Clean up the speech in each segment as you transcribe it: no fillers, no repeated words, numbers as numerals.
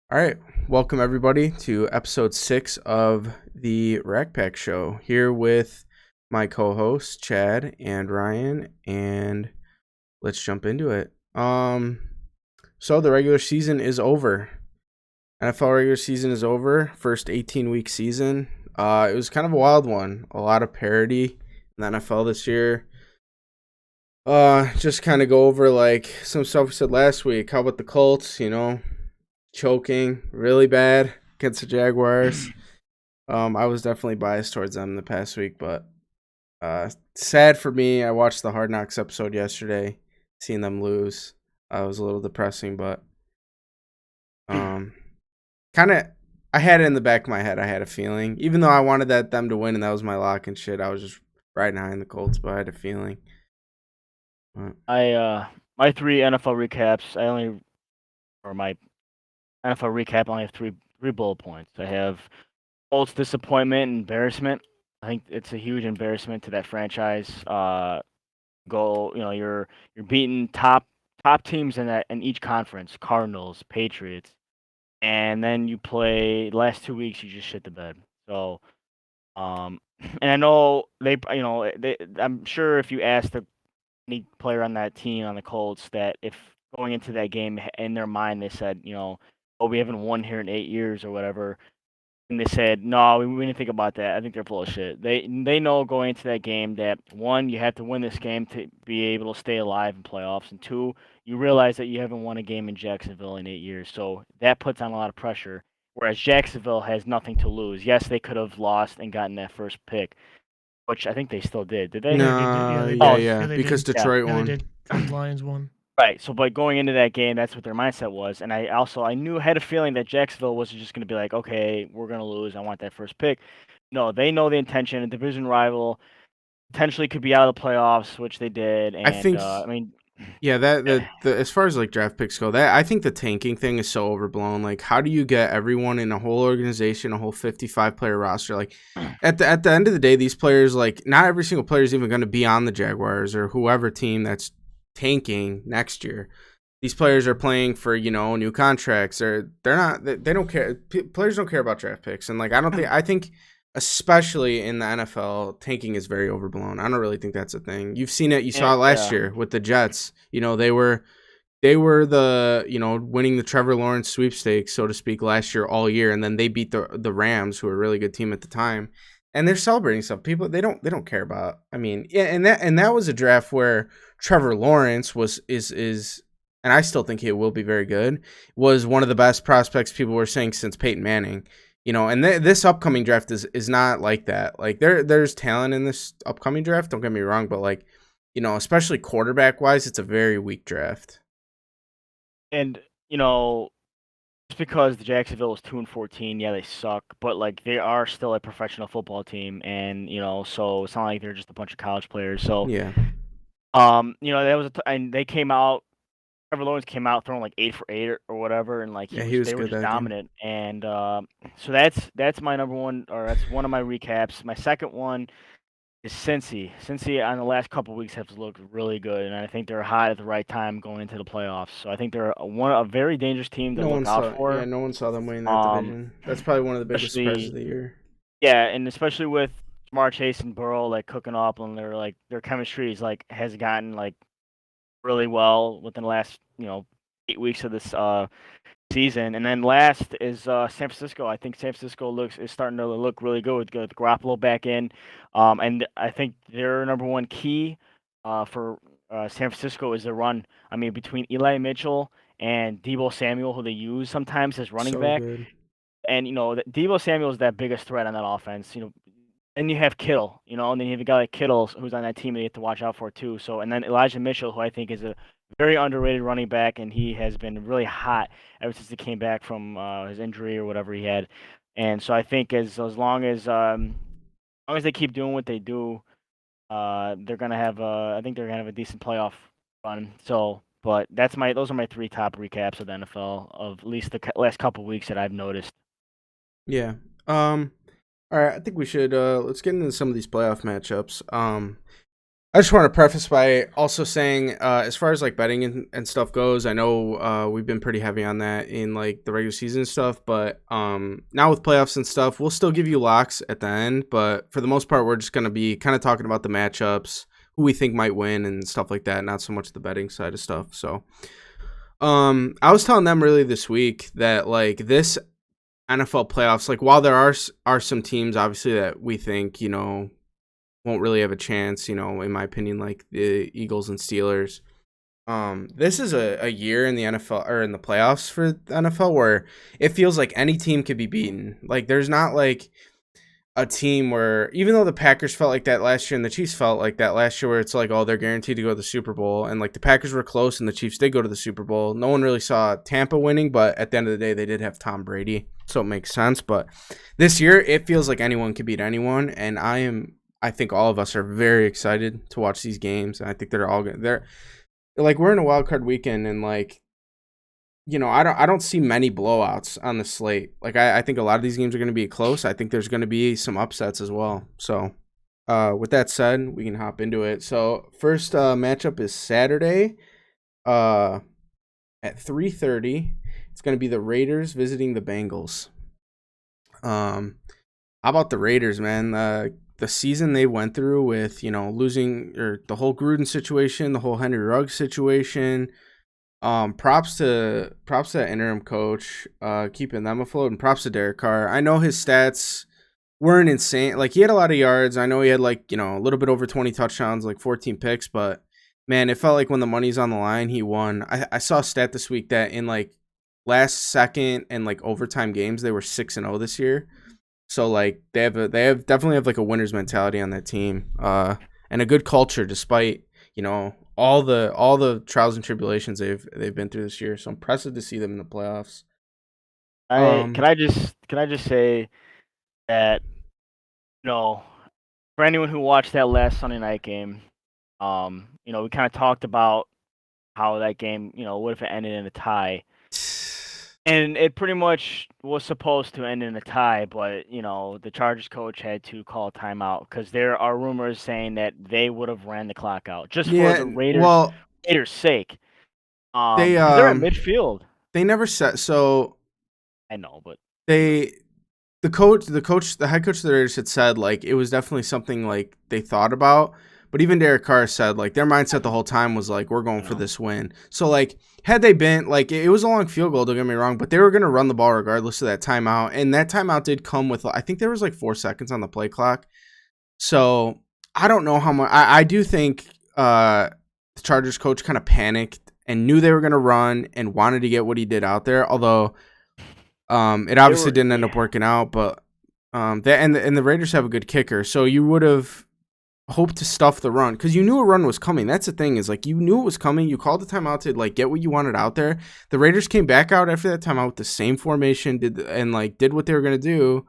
All right, welcome everybody to episode 6 of the RacPacShow. Here with my co-hosts Chad and Ryan, and let's jump into it. So the regular season is over. NFL regular season is over. First 18-week season. It was kind of a wild one. A lot of parity in the NFL this year. Just kind of go over like some stuff we said last week. How about the Colts? Choking really bad against the Jaguars. I was definitely biased towards them the past week, but sad for me. I watched the Hard Knocks episode yesterday, seeing them lose. It was a little depressing, but kind of I had it in the back of my head. I had a feeling, even though I wanted them to win and that was my lock and shit. I was just riding high in the Colts, but I had a feeling. But, My three NFL recaps. My NFL recap only have three bullet points. I have Colts disappointment and embarrassment. I think it's a huge embarrassment to that franchise. You're beating top teams in each conference, Cardinals, Patriots, and then you play the last 2 weeks. You just shit the bed. So, and I know I'm sure if you asked any player on that team on the Colts that if going into that game in their mind they said, oh, we haven't won here in 8 years or whatever, and they said, no, we didn't think about that. I think they're full of shit. They know going into that game that one, you have to win this game to be able to stay alive in playoffs, and two, you realize that you haven't won a game in Jacksonville in 8 years, so that puts on a lot of pressure. Whereas Jacksonville has nothing to lose. Yes, they could have lost and gotten that first pick, which I think they still did. Did they? Yeah, they did. Yeah, no, they yeah, did. Oh, yeah, Yeah, they because did. Detroit Yeah, they won. did. And Lions won. right. So, but going into that game, that's what their mindset was, and I had a feeling that Jacksonville was just going to be like, okay, we're going to lose. I want that first pick. No, they know the intention. A division rival potentially could be out of the playoffs, which they did. I And think I mean, Yeah, the as far as like draft picks go, that I think the tanking thing is so overblown. Like, how do you get everyone in a whole organization, a whole 55-player roster? Like, at the end of the day, these players, like, not every single player is even going to be on the Jaguars or whoever team that's tanking next year. These players are playing for new contracts, or they're not. They don't care. Players don't care about draft picks, and like I think especially in the NFL, tanking is very overblown. I don't really think that's a thing. You've seen it. You saw it last yeah, year with the Jets. They were the winning the Trevor Lawrence sweepstakes, so to speak, last year all year, and then they beat the Rams, who were a really good team at the time, and they're celebrating stuff. People they don't care about. I mean, yeah, and that was a draft where Trevor Lawrence is. And I still think he will be very good. Was one of the best prospects people were saying since Peyton Manning. And this upcoming draft is not like that. Like there's talent in this upcoming draft. Don't get me wrong, but like, especially quarterback wise, it's a very weak draft. and just because the Jacksonville is 2-14, yeah, they suck, but like they are still a professional football team, and so it's not like they're just a bunch of college players. So, Yeah, that was and they came out. Trevor Lawrence came out throwing like 8 for 8 or whatever, and like yeah, he was they were good just that game. dominant. And so that's my number one, or that's one of my recaps. My second one is Cincy. Cincy on the last couple of weeks have looked really good, and I think they're hot at the right time going into the playoffs. So I think they're a very dangerous team to look out for. No one saw them winning that Um, division. That's probably one of the biggest surprises of especially the year. yeah, and especially with Jamar Chase and Burrow like cooking up, and their chemistry is like has gotten like really well within the last 8 weeks of this season. And then last is San Francisco. I think San Francisco is starting to look really good with Garoppolo back in, and I think their number one key for San Francisco is the run. I mean, between Eli Mitchell and Debo Samuel, who they use sometimes as running So back, good. and Debo Samuel is that biggest threat on that offense. And you have Kittle, and then you have a guy like Kittle who's on that team that you have to watch out for too. So, and then Elijah Mitchell, who I think is a very underrated running back, and he has been really hot ever since he came back from his injury or whatever he had. And so I think as long as they keep doing what they do, they're gonna have I think they're gonna have a decent playoff run. So, but those are my three top recaps of the NFL of at least the last couple weeks that I've noticed. Yeah. All right. I think we should let's get into some of these playoff matchups. I just want to preface by also saying, as far as like betting and stuff goes, I know we've been pretty heavy on that in like the regular season stuff, but now with playoffs and stuff, we'll still give you locks at the end. But for the most part, we're just gonna be kind of talking about the matchups, who we think might win, and stuff like that. Not so much the betting side of stuff. So, I was telling them really this week that like this NFL playoffs, like while there are some teams obviously that we think won't really have a chance, in my opinion, like the Eagles and Steelers. This is a year in the NFL or in the playoffs for the NFL where it feels like any team could be beaten. Like there's not like a team where, even though the Packers felt like that last year and the Chiefs felt like that last year, where it's like, oh, they're guaranteed to go to the Super Bowl, and like the Packers were close and the Chiefs did go to the Super Bowl. No one really saw Tampa winning, but at the end of the day, they did have Tom Brady, so it makes sense. But this year, it feels like anyone could beat anyone, and I think all of us are very excited to watch these games, and I think they're all good. They're like, we're in a wild card weekend, and like, I don't see many blowouts on the slate. Like I think a lot of these games are going to be close. I think there's going to be some upsets as well. So, with that said, we can hop into it. So first matchup is Saturday, uh, at 3:30. It's going to be the Raiders visiting the Bengals. How about the Raiders, man? The season they went through with losing, or the whole Gruden situation, the whole Henry Ruggs situation. Props to that interim coach, keeping them afloat, and props to Derek Carr. I know his stats weren't insane. Like he had a lot of yards. I know he had like a little bit over 20 touchdowns, like 14 picks. But man, it felt like when the money's on the line, he won. I saw a stat this week that in like last second and like overtime games, they were 6-0 this year. So like they have definitely have like a winner's mentality on that team, and a good culture despite all the trials and tribulations they've been through this year. So impressive to see them in the playoffs. I Um, can I just say that you know for anyone who watched that last Sunday night game, we kind of talked about how that game, what if it ended in a tie? And it pretty much was supposed to end in a tie, but the Chargers coach had to call a timeout because there are rumors saying that they would have ran the clock out just for yeah, the Raiders' sake. they Because they're at midfield. they never said so. I know, but They the head coach of the Raiders had said like it was definitely something like they thought about. But even Derek Carr said like their mindset the whole time was like we're going you for know, this win. So like had they been like it was a long field goal, don't get me wrong, but they were gonna run the ball regardless of that timeout. And that timeout did come with I think there was like 4 seconds on the play clock. So I don't know how much I do think the Chargers coach kind of panicked and knew they were gonna run and wanted to get what he did out there, although it they obviously were didn't end yeah, up working out, but that and the Raiders have a good kicker, so you would have hoped to stuff the run because you knew a run was coming. That's the thing is like you knew it was coming. You called the timeout to like get what you wanted out there. The Raiders came back out after that timeout with the same formation, did what they were gonna do,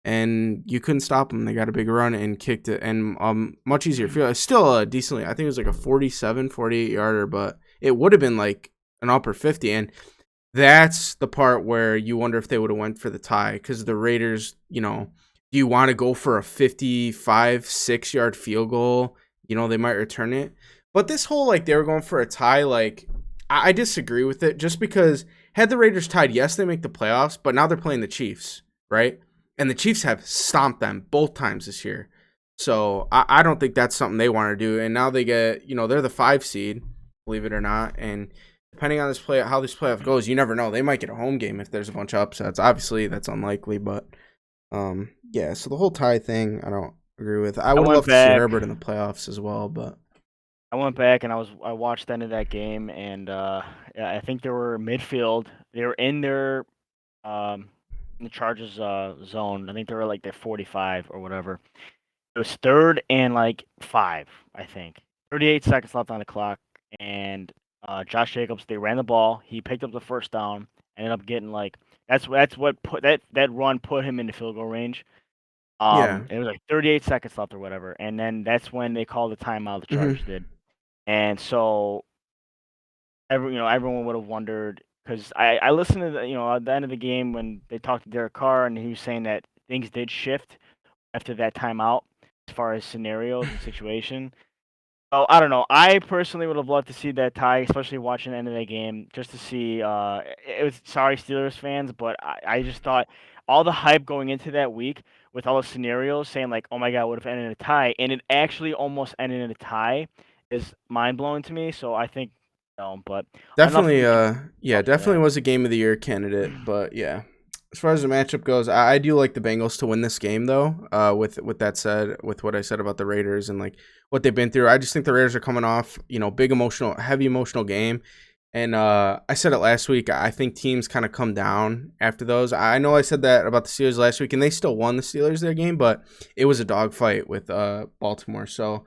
and you couldn't stop them. They got a big run and kicked it, and much easier field. It's still decently. I think it was like a 47, 48 yarder, but it would have been like an upper 50, and that's the part where you wonder if they would have went for the tie because the Raiders, do you want to go for a 55, 6 yard field goal? They might return it. But this whole like they were going for a tie, like I disagree with it just because had the Raiders tied, yes, they make the playoffs, but now they're playing the Chiefs, right? And the Chiefs have stomped them both times this year. So I don't think that's something they want to do. And now they get, they're the 5 seed, believe it or not. And depending on how this playoff goes, you never know. They might get a home game if there's a bunch of upsets. Obviously, that's unlikely, but yeah. So the whole tie thing, I don't agree with. I I would went love to see back. Herbert in the playoffs as well, but I went back and I watched the end of that game, and yeah, I think they were midfield. They were um in the Chargers zone. I think they were like their 45 or whatever. It was third and like 5, I think. 38 seconds left on the clock, and Josh Jacobs, they ran the ball. He picked up the first down. Ended up getting like that's what put that run put him into field goal range. yeah. It was like 38 seconds left or whatever, and then that's when they called the timeout. The Hmm. Chargers did, and so everyone would have wondered because I listened to at the end of the game when they talked to Derek Carr and he was saying that things did shift after that timeout as far as scenarios and situation. Oh, I don't know. I personally would have loved to see that tie, especially watching the end of that game, just to see. It was sorry Steelers fans, but I just thought all the hype going into that week with all the scenarios saying like, "Oh my God, what if it ended in a tie?" and it actually almost ended in a tie is mind blowing to me. So I think, but enough of Definitely, the yeah, up for definitely that. was a game of the year candidate. But yeah, as far as the matchup goes, I do like the Bengals to win this game, though. With that said, with what I said about the Raiders and like what they've been through, I just think the Raiders are coming off, big emotional, heavy emotional game. And I said it last week. I think teams kind of come down after those. I know I said that about the Steelers last week, and they still won the Steelers their game, but it was a dogfight with Baltimore. So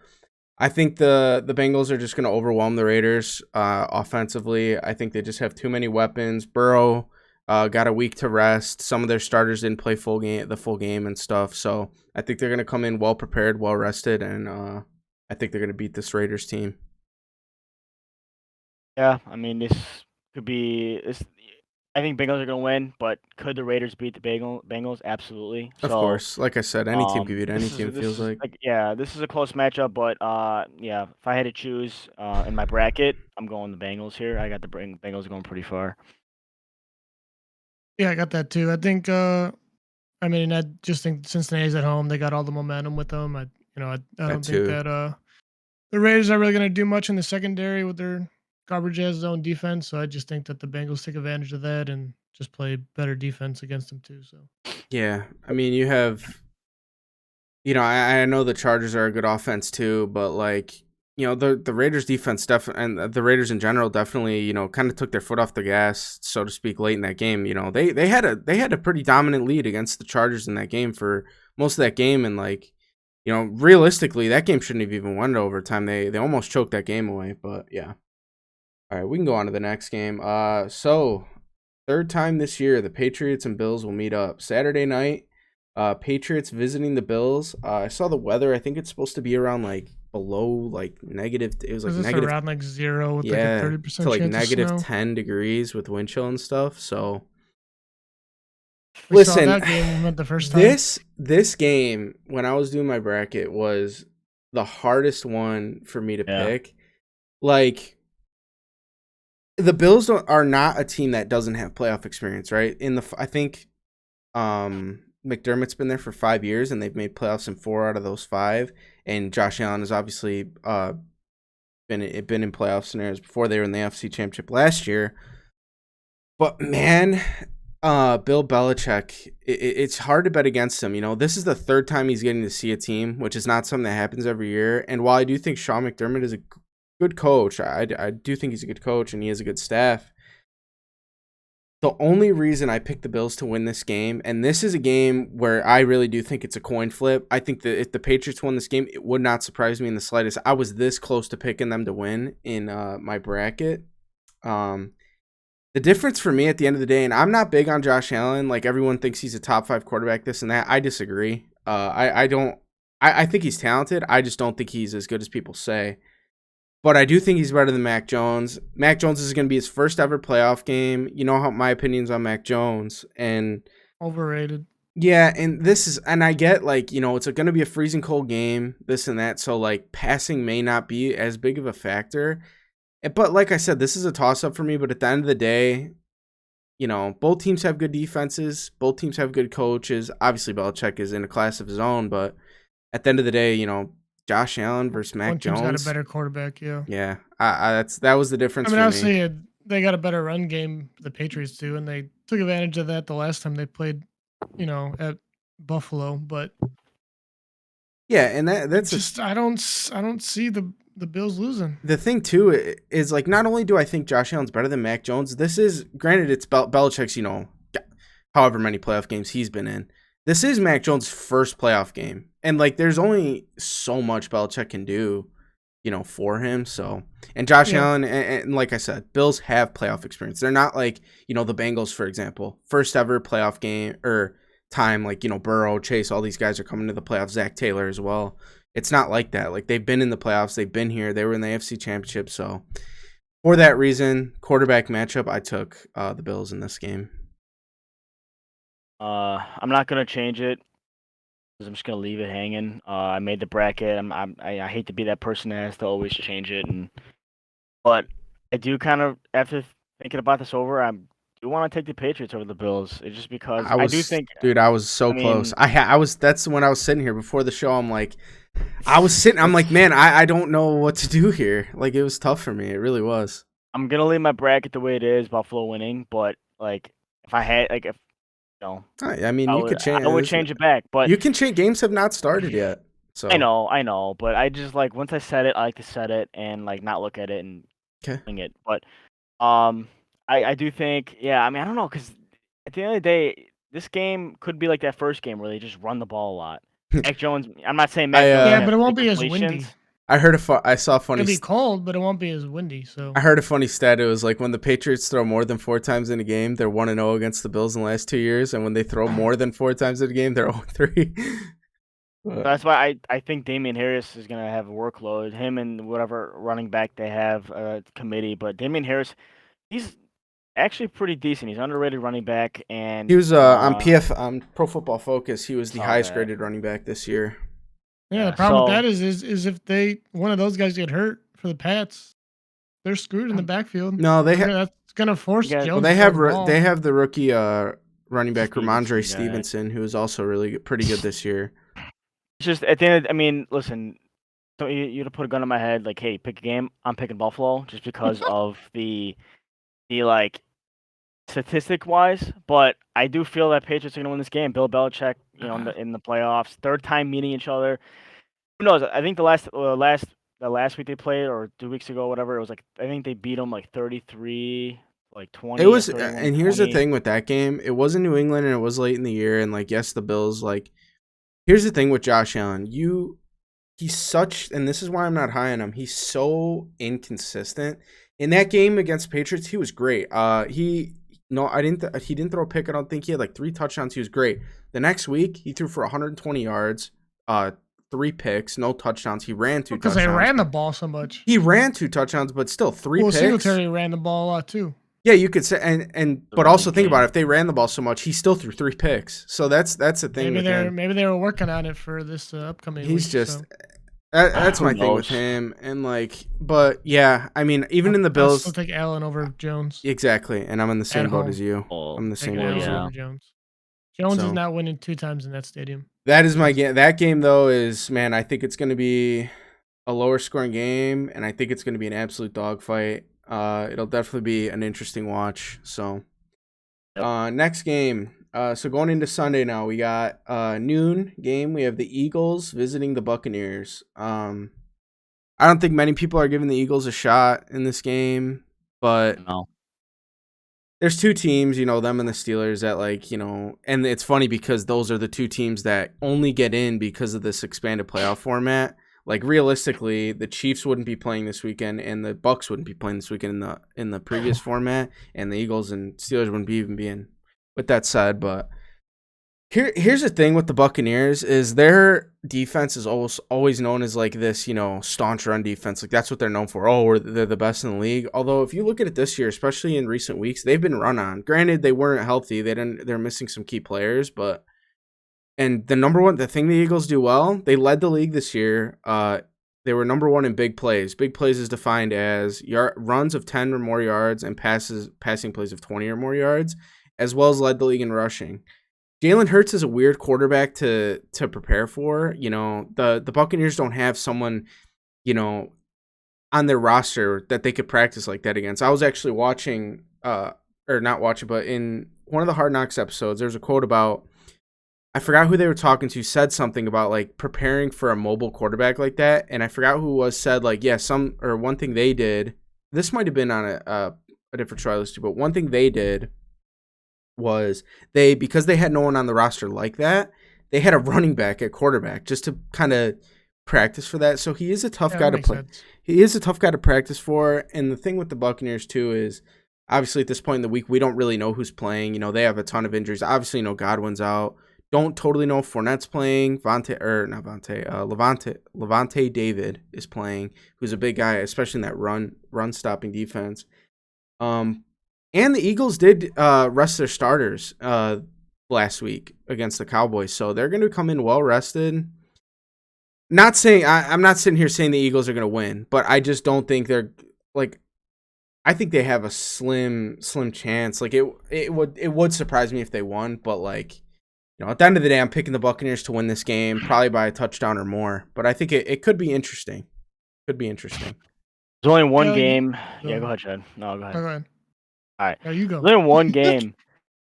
I think the Bengals are just going to overwhelm the Raiders offensively. I think they just have too many weapons. Burrow got a week to rest. Some of their starters didn't play the full game and stuff. So I think they're going to come in well prepared, well rested, and I think they're going to beat this Raiders team. Yeah, I mean this could be this. I think Bengals are gonna win, but could the Raiders beat the Bengals? Absolutely. Of So course, like I said, any team can beat any team. It feels like. this is a close matchup, but yeah, if I had to choose in my bracket, I'm going the Bengals here. I got the Bengals going pretty far. Yeah, I got that too. I think. I mean, I just think Cincinnati's at home. They got all the momentum with them. I That don't think too. that the Raiders are really going to do much in the secondary with their garbage ass zone defense. So I just think that the Bengals take advantage of that and just play better defense against them too. So Yeah, I mean, you have. I know the Chargers are a good offense too, but like, the Raiders defense and the Raiders in general definitely, kind of took their foot off the gas, so to speak, late in that game. They had a pretty dominant lead against the Chargers in that game for most of that game, and like, realistically, that game shouldn't have even went to overtime. They almost choked that game away, but yeah. All right, we can go on to the next game. So third time this year, the Patriots and Bills will meet up Saturday night. Patriots visiting the Bills. I saw the weather. I think it's supposed to be around like below like negative. It was like is this negative, around like zero with like a yeah, to 30% like chance of negative snow? 10 degrees with wind chill and stuff. So We saw listen, that game. We went the first time. this game when I was doing my bracket was the hardest one for me to Yeah. pick. Like the Bills are not a team that doesn't have playoff experience, right? I think McDermott's been there for 5 years, and they've made playoffs in 4 out of those 5. And Josh Allen has obviously been in playoff scenarios before. They were in the AFC Championship last year. But man, Bill Belichick, it's hard to bet against him. This is the third time he's getting to see a team, which is not something that happens every year. And while I do think Sean McDermott is a good coach, I do think he's a good coach and he has a good staff. The only reason I picked the Bills to win this game, and this is a game where I really do think it's a coin flip. I think that if the Patriots won this game, it would not surprise me in the slightest. I was this close to picking them to win in my bracket. The difference for me at the end of the day, and I'm not big on Josh Allen. Like everyone thinks he's a top 5 quarterback, this and that. I disagree. I don't. I think he's talented. I just don't think he's as good as people say. But I do think he's better than Mac Jones. Mac Jones is going to be his first ever playoff game. You know how my opinions on Mac Jones. And Overrated. yeah, and I get like, it's going to be a freezing cold game, this and that. So like passing may not be as big of a factor. But like I said, this is a toss up for me. But at the end of the day, both teams have good defenses. Both teams have good coaches. Obviously, Belichick is in a class of his own. But at the end of the day, Josh Allen versus Mac One team's got a Jones. better quarterback. Yeah. Yeah, that was the I difference mean, for me. obviously, they got a better run game, the Patriots do, and they took advantage of that the last time they played, at Buffalo. But Yeah, and that's I don't see the Bills losing. the thing too is like not only do I think Josh Allen's better than Mac Jones. This is granted it's Belichick's however many playoff games he's been in. This is Mac Jones' first playoff game, and like there's only so much Belichick can do, for him. So and Josh Yeah, Allen and like I said, Bills have playoff experience. They're not like the Bengals, for example, first ever playoff game or time. Like Burrow, Chase, all these guys are coming to the playoffs. Zach Taylor as well. It's not like that. Like they've been in the playoffs, they've been here, they were in the AFC Championship. So for that reason, quarterback matchup, I took the Bills in this game. I'm not gonna change it. I'm just gonna leave it hanging. I made the bracket. I hate to be that person that has to always change it, but I do kind of, after thinking about this over, I do want to take the Patriots over the Bills. It's just because I do think. Dude, I was so I close. mean, I was. That's when I was sitting here before the show. I'm like, I'm like, man, I don't know what to do here. Like, it was tough for me. It really was. I'm gonna leave my bracket the way it is, Buffalo winning. But like, if I had, like, if I mean, you could change. I would change it back. But You can change. Games have not started yet. So I know. But I just like, once I set it, I like to set it and like not look at it and okay. wing it. But I do think, yeah. I mean, I don't know, because at the end of the day, this game could be like that first game where they just run the ball a lot. Mac Jones. I'm not saying Mac Jones. Yeah, have but it won't big be as windy. completions. I heard I saw a funny. It'll be cold, but it won't be as windy. So I heard a funny stat. It was like when the Patriots throw more than 4 times in a game, they're 1-0 against the Bills in the last 2 years, and when they throw more than 4 times in a game, they're 0-3. That's why I think Damian Harris is gonna have a workload. Him and whatever running back they have committee, but Damian Harris, he's actually pretty decent. He's underrated running back, and He was on Pro Football Focus. He was the saw highest that. graded running back this year. yeah, the problem with that is if one of those guys get hurt for the Pats, they're screwed in the backfield. No, that's gonna force Yeah, Jones. Well, to throw the ball. they have the rookie running back Ramondre Stevenson, Stevenson, who is also pretty good this year. It's just at the end. I mean, listen. So you to put a gun in my head, like, hey, pick a game. I'm picking Buffalo just because of the like statistic wise. But I do feel that Patriots are gonna win this game. Bill Belichick, in the playoffs, third time meeting each other. Who knows? I think the last week they played, or 2 weeks ago, whatever, it was like, I think they beat them like 33, like 20. It was, or 31, and here's the 20. thing with that game. It was in New England, and it was late in the year, and like, yes, the Bills. Like, here's the thing with Josh Allen. He's such, and this is why I'm not high on him. He's so inconsistent. In that game against Patriots, he was great. He didn't throw a pick. I don't think he had like 3 touchdowns. He was great. The next week, he threw for 120 yards, 3 picks, no touchdowns. He ran 2 touchdowns. Because they ran the ball so much. He ran 2 touchdowns, but still 3 picks. Singletary ran the ball a lot too. Yeah, you could say, but also think about it. If they ran the ball so much, he still threw 3 picks. So that's the thing. Maybe they were working on it for this upcoming. He's week, just. So. That's my thing with him, and like, but yeah, I mean, even in the Bills, I'll still take Allen over Jones. Exactly, and I'm in the same boat as you. Oh, I'm the same Allen boat as you. over Jones. Jones is not winning 2 times in that stadium. That is my game. That game though is, man, I think it's going to be a lower scoring game, and I think it's going to be an absolute dogfight. It'll definitely be an interesting watch. So, next game. So going into Sunday now, we got noon game. We have the Eagles visiting the Buccaneers. I don't think many people are giving the Eagles a shot in this game, but No. There's 2 teams, them and the Steelers that and it's funny because those are the 2 teams that only get in because of this expanded playoff format. Like, realistically, the Chiefs wouldn't be playing this weekend, and the Bucs wouldn't be playing this weekend in the previous format, and the Eagles and Steelers wouldn't be even being. With that said, but here's the thing with the Buccaneers is their defense is always known as like this, staunch run defense. Like, that's what they're known for. Oh, they're the best in the league. Although if you look at it this year, especially in recent weeks, they've been run on. Granted, they weren't healthy. They're missing some key players, but and the thing the Eagles do well, they led the league this year. They were number 1 in big plays. Big plays is defined as runs of 10 or more yards and passing plays of 20 or more yards, as well as led the league in rushing. Jalen Hurts is a weird quarterback to prepare for. The Buccaneers don't have someone, on their roster that they could practice like that against. I was actually watching, or not watching, but in one of the Hard Knocks episodes, there's a quote about, I forgot who they were talking to, said something about like preparing for a mobile quarterback like that. And I forgot who was said like, yeah, one thing they did, this might've been on a different trial list too, but one thing they did was because they had no one on the roster like that, they had a running back at quarterback just to kind of practice for that. So he is a tough guy to play. Sense. He is a tough guy to practice for. And the thing with the Buccaneers too is, obviously at this point in the week, we don't really know who's playing. They have a ton of injuries. Obviously, Godwin's out. Don't totally know if Fournette's playing. Levante David is playing, who's a big guy, especially in that run stopping defense. And the Eagles did rest their starters. last week against the Cowboys. So they're going to come in well rested. Not saying I'm not sitting here saying the Eagles are going to win, but I just don't think they're like. I think they have a slim chance. Like it would surprise me if they won, but like, at the end of the day, I'm picking the Buccaneers to win this game, probably by a touchdown or more. But I think it could be interesting. Could be interesting. There's only one Yeah, game. go Yeah, ahead. go ahead, Chad. No, go Oh, ahead. go ahead. All right. No, you go. There's only one game.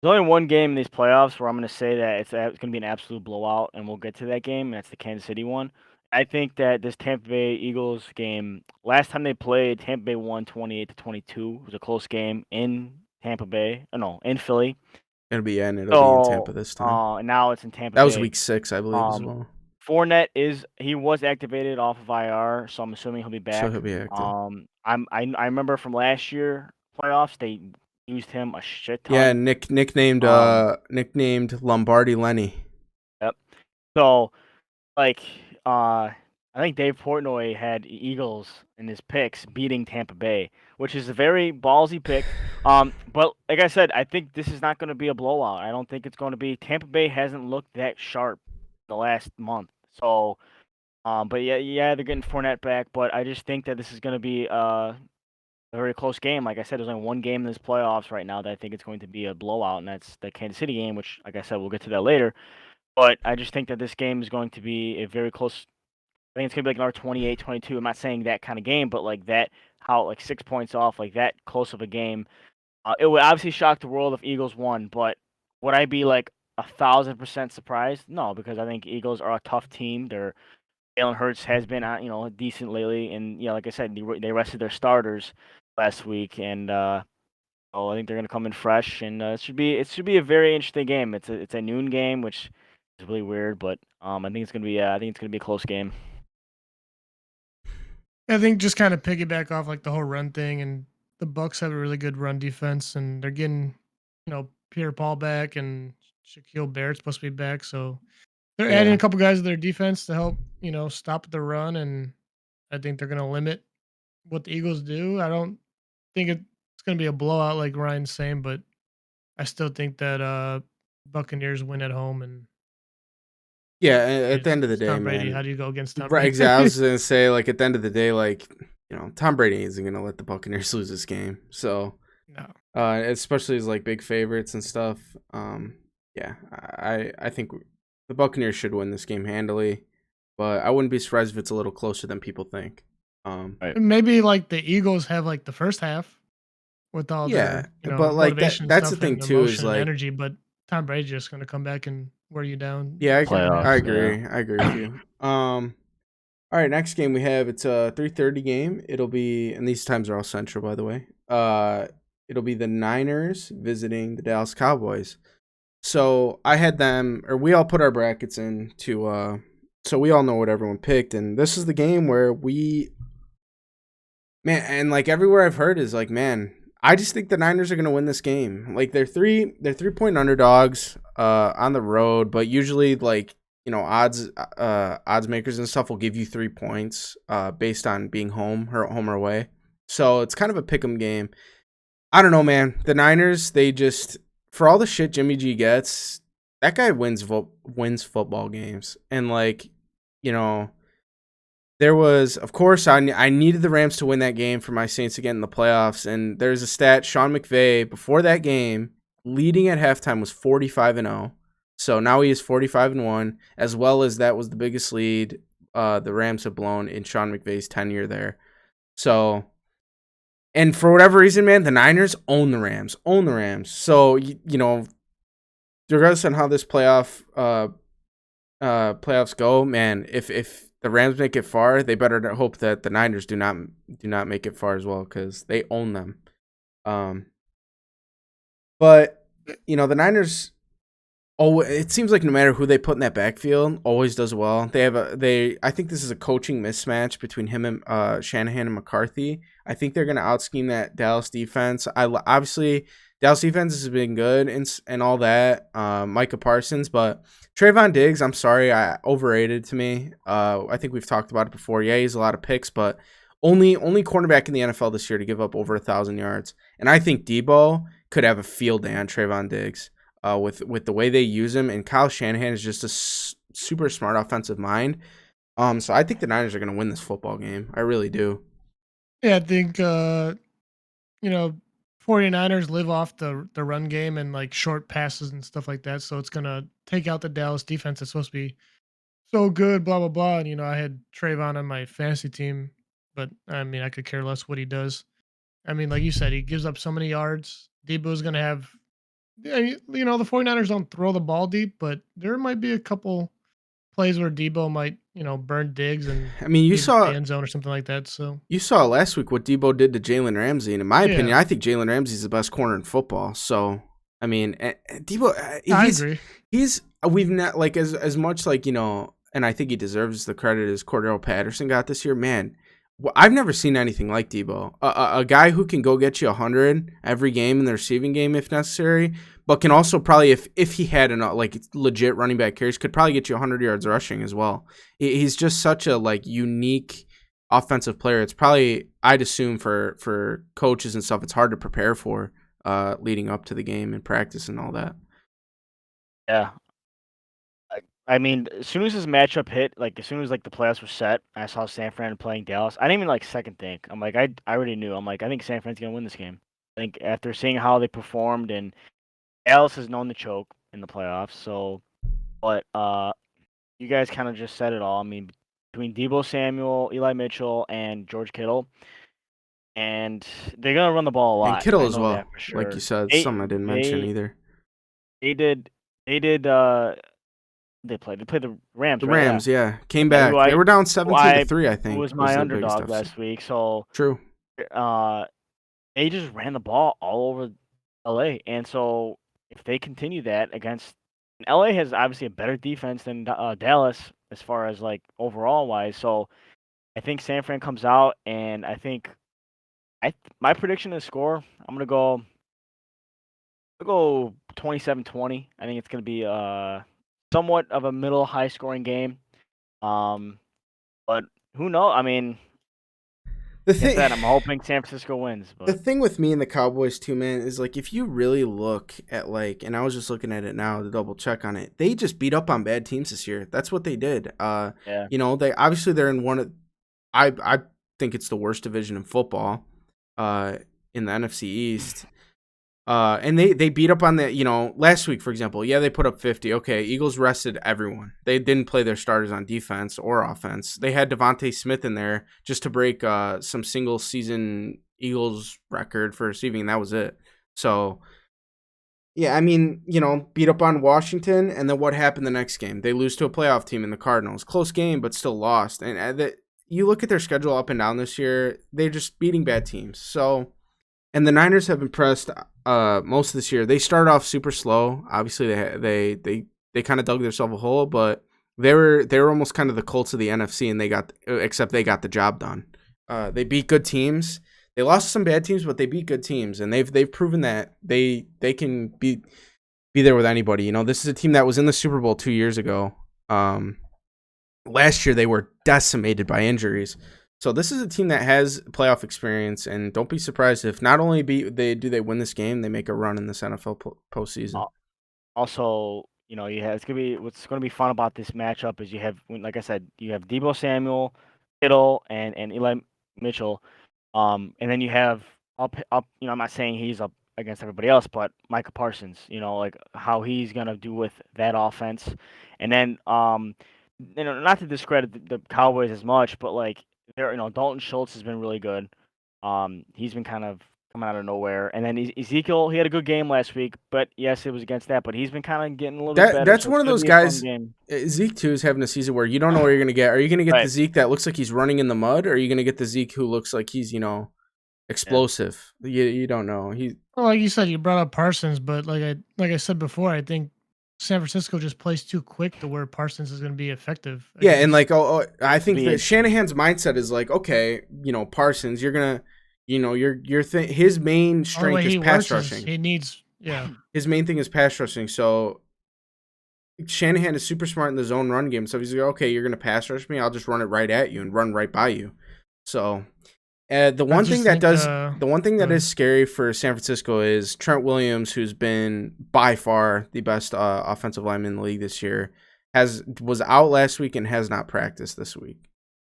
There's only one game in these playoffs where I'm going to say that it's going to be an absolute blowout, and we'll get to that game. And that's the Kansas City one. I think that this Tampa Bay Eagles game, last time they played, Tampa Bay won 28-22. It was a close game in Tampa Bay. No, in Philly. It'll be in Tampa So, this time. and now it's in Tampa That was Bay. week 6, I believe, as well. Fournette was activated off of IR, so I'm assuming he'll be back. So he'll be active. I remember from last year playoffs they used him a shit ton. Yeah, nicknamed Lombardi Lenny. Yep. So, like, I think Dave Portnoy had Eagles in his picks beating Tampa Bay, which is a very ballsy pick. But like I said, I think this is not going to be a blowout. I don't think it's going to be. Tampa Bay hasn't looked that sharp the last month. So, but yeah, they're getting Fournette back. But I just think that this is going to be a very close game. Like I said, there's only one game in this playoffs right now that I think it's going to be a blowout, and that's the Kansas City game, which, like I said, we'll get to that later. But I just think that this game is going to be a very close. I think it's gonna be like another 28-22. I'm not saying that kind of game, but like that, how like 6 points off, like that close of a game. It would obviously shock the world if Eagles won, but would I be like 1,000% surprised? No, because I think Eagles are a tough team. Jalen Hurts has been decent lately, and like I said, they rested their starters last week, and I think they're gonna come in fresh, and it should be a very interesting game. It's a noon game, which is really weird, but I think it's gonna be a close game. I think just kind of piggyback off like the whole run thing, and the Bucks have a really good run defense, and they're getting, Pierre Paul back, and Shaquille Barrett's supposed to be back, so they're adding Yeah. a couple guys to their defense to help, stop the run, and I think they're going to limit what the Eagles do. I don't think it's going to be a blowout like Ryan's saying, but I still think that Buccaneers win at home, and Yeah, at the end of the it's day, Tom Brady. man. How do you go against Tom Right, Brady? exactly. I was gonna say, like, at the end of the day, like, Tom Brady isn't gonna let the Buccaneers lose this game. So, No. especially as like big favorites and stuff. Yeah, I think the Buccaneers should win this game handily, but I wouldn't be surprised if it's a little closer than people think. Maybe like the Eagles have like the first half with all Yeah, their, but like motivation and that's the stuff thing and too is emotion and like, energy, but Tom Brady's just going to come back and wear you down. yeah, I Playoffs, agree. I agree with you. All right, next game we have, it's a 3:30 game. It'll be, and these times are all central, by the way. It'll be the Niners visiting the Dallas Cowboys. So I had them, or we all put our brackets in to, so we all know what everyone picked, and this is the game where man, and like everywhere I've heard is like, man, I just think the Niners are gonna win this game. Like they're 3-point underdogs, on the road, but usually like, odds makers and stuff will give you 3 points, based on being home or away. So it's kind of a pick'em game. I don't know, man. The Niners, they just, for all the shit Jimmy G gets, that guy wins football games. And like, there was, of course, I needed the Rams to win that game for my Saints to get in the playoffs. And there's a stat, Sean McVay, before that game, leading at halftime was 45-0. So now he is 45-1, as well as that was the biggest lead the Rams have blown in Sean McVay's tenure there. So, and for whatever reason, man, the Niners own the Rams. So, regardless on how this playoffs go, man, if the Rams make it far, they better hope that the Niners do not make it far as well, because they own them. But the Niners, it seems like no matter who they put in that backfield, always does well. I think this is a coaching mismatch between him and Shanahan and McCarthy. I think they're going to out-scheme that Dallas defense. Obviously, Dallas defense has been good and all that. Micah Parsons, but Trayvon Diggs, I'm sorry, overrated to me. I think we've talked about it before. Yeah, he's a lot of picks, but only cornerback in the NFL this year to give up over 1,000 yards. And I think Debo could have a field day on Trayvon Diggs. with the way they use him. And Kyle Shanahan is just a super smart offensive mind. So I think the Niners are going to win this football game. I really do. Yeah, I think 49ers live off the run game and like short passes and stuff like that. So it's gonna take out the Dallas defense. It's supposed to be so good, blah blah blah. And I had Trayvon on my fantasy team, but I mean, I could care less what he does. I mean, like you said, he gives up so many yards. Debo's gonna have, the 49ers don't throw the ball deep, but there might be a couple plays where Debo might, burn Diggs and I mean, get into the end zone or something like that. So you saw last week what Debo did to Jalen Ramsey, and in my opinion, yeah, I think Jalen Ramsey's the best corner in football. So I mean, Debo, I agree. we've not like as much like and I think he deserves the credit as Cordero Patterson got this year. Man, I've never seen anything like Debo, a guy who can go get you 100 every game in the receiving game if necessary, but can also probably if he had enough like legit running back carries, could probably get you 100 yards rushing as well. He's just such a like unique offensive player. It's probably, I'd assume, for coaches and stuff, it's hard to prepare for leading up to the game and practice and all that. Yeah. I mean, as soon as this matchup hit, like as soon as like the playoffs were set, I saw San Fran playing Dallas. I didn't even like second think. I'm like, I already knew. I'm like, I think San Fran's gonna win this game. I think after seeing how they performed, and Dallas has known the choke in the playoffs. So, but you guys kind of just said it all. I mean, between Debo Samuel, Eli Mitchell, and George Kittle, and they're gonna run the ball a And lot. Kittle I as know well, that for like you sure. said, They something I didn't mention they either. they did they did they played the Rams, The right? Yeah. Rams, yeah, came Yeah, back. They were down 17-3, I who think, was was my the biggest underdog deficit. last week. So True. uh they just ran the ball all over LA. And so if they continue that against LA has obviously a better defense than Dallas as far as like overall wise. So I think San Fran comes out, and I think my prediction is score. I'll go 27-20. I think it's going to be somewhat of a middle high scoring game. But who knows? I mean, The like I thing, said, I'm hoping San Francisco wins. the But thing with me and the Cowboys too, man, is like if you really look at like, and I was just looking at it now to double check on it, they just beat up on bad teams this year. That's what they did. yeah, They obviously they're in one of, I think it's the worst division in football, in the NFC East. And they beat up on last week, for example. Yeah, they put up 50. Okay, Eagles rested everyone. They didn't play their starters on defense or offense. They had Devontae Smith in there just to break some single season Eagles record for receiving, and that was it. So, yeah, I mean, beat up on Washington, and then what happened the next game? They lose to a playoff team in the Cardinals. Close game, but still lost. And you look at their schedule up and down this year, they're just beating bad teams. So, and the Niners have impressed most of this year. They started off super slow. Obviously, they kind of dug themselves a hole, but they were almost kind of the Colts of the NFC, and they got the job done. They beat good teams. They lost some bad teams, but they beat good teams, and they've proven that they can be there with anybody. This is a team that was in the Super Bowl 2 years ago. Last year they were decimated by injuries. So this is a team that has playoff experience, and don't be surprised if not only they win this game, they make a run in this NFL postseason. Also, it's gonna be what's gonna be fun about this matchup is like I said, you have Debo Samuel, Kittle, and Eli Mitchell, and then you have up. I'm not saying he's up against everybody else, but Micah Parsons. Like how he's gonna do with that offense, and then not to discredit the Cowboys as much, but like Dalton Schultz has been really good. He's been kind of coming out of nowhere, and then Ezekiel, he had a good game last week, but yes, it was against that, but he's been kind of getting a little bit better. That's So one it's of gonna those be a fun guys. game. Zeke too is having a season where you don't know where you're gonna get. Are you gonna get the Right. Zeke that looks like he's running in the mud, or are you gonna get the Zeke who looks like he's explosive? Yeah. You don't know. Well, like you said, you brought up Parsons, but like I said before, I think San Francisco just plays too quick to where Parsons is going to be effective. Yeah, and against- like I think Be that interesting. Shanahan's mindset is like, okay, Parsons, you're gonna, his main the strength way is he pass works is rushing. he needs, yeah. His main thing is pass rushing. So Shanahan is super smart in the zone run game. So he's like, okay, you're gonna pass rush me, I'll just run it right at you and run right by you. So, The one thing that ahead. is scary for San Francisco is Trent Williams, who's been by far the best offensive lineman in the league this year, was out last week and has not practiced this week.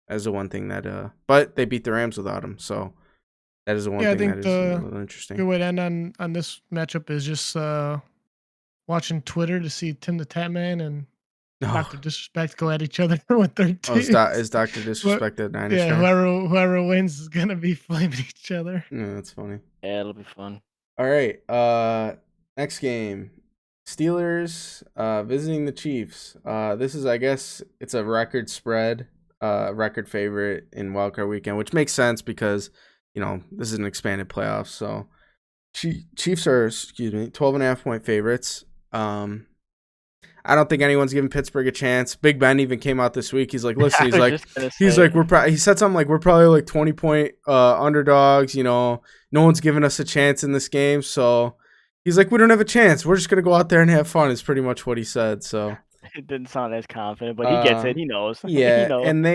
As the one thing that, but they beat the Rams without him, so that is the one I thing think that is a the little interesting. good way to end on this matchup is just watching Twitter to see Tim the Tatman and Dr. Disrespect go at each other with their is teams. Dr. Disrespect a Niners Yeah, fan? whoever wins is gonna be flaming each other. Yeah, that's funny. Yeah, it'll be fun. All right. Next game. Steelers visiting the Chiefs. This is, I guess, it's a record spread, record favorite in wildcard weekend, which makes sense because, this is an expanded playoff. So Chiefs are, 12.5-point favorites. I don't think anyone's giving Pittsburgh a chance. Big Ben even came out this week. He's like, listen, he said something like, we're probably like 20-point underdogs. No one's giving us a chance in this game. So he's like, we don't have a chance. We're just going to go out there and have fun is pretty much what he said. So it didn't sound as confident, but he gets it. He knows. Yeah. He knows. And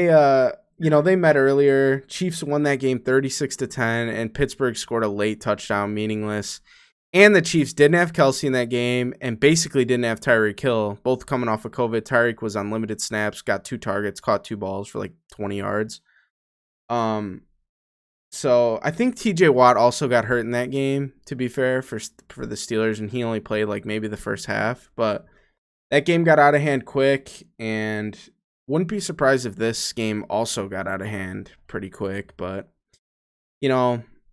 they met earlier. Chiefs won that game 36-10, and Pittsburgh scored a late touchdown, meaningless. And the Chiefs didn't have Kelsey in that game and basically didn't have Tyreek Hill, both coming off of COVID. Tyreek was on limited snaps, got 2 targets, caught 2 balls for like 20 yards. So I think TJ Watt also got hurt in that game, to be fair, for the Steelers, and he only played like maybe the first half. But that game got out of hand quick, and wouldn't be surprised if this game also got out of hand pretty quick. But,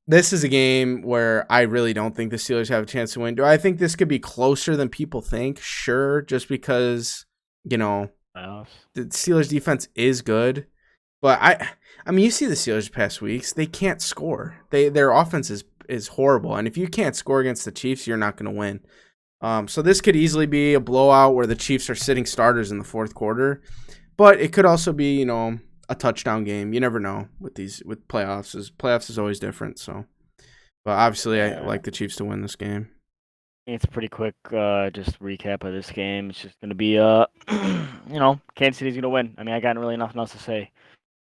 this is a game where I really don't think the Steelers have a chance to win. Do I think this could be closer than people think? Sure, just because, the Steelers defense is good. But I mean, you see the Steelers past weeks, they can't score. Their offense is horrible. And if you can't score against the Chiefs, you're not going to win. So this could easily be a blowout where the Chiefs are sitting starters in the fourth quarter. But it could also be, a touchdown game. You never know with playoffs. Playoffs is always different. So, but obviously, I like the Chiefs to win this game. It's a pretty quick just recap of this game. It's just going to be Kansas City's going to win. I mean, I got really nothing else to say.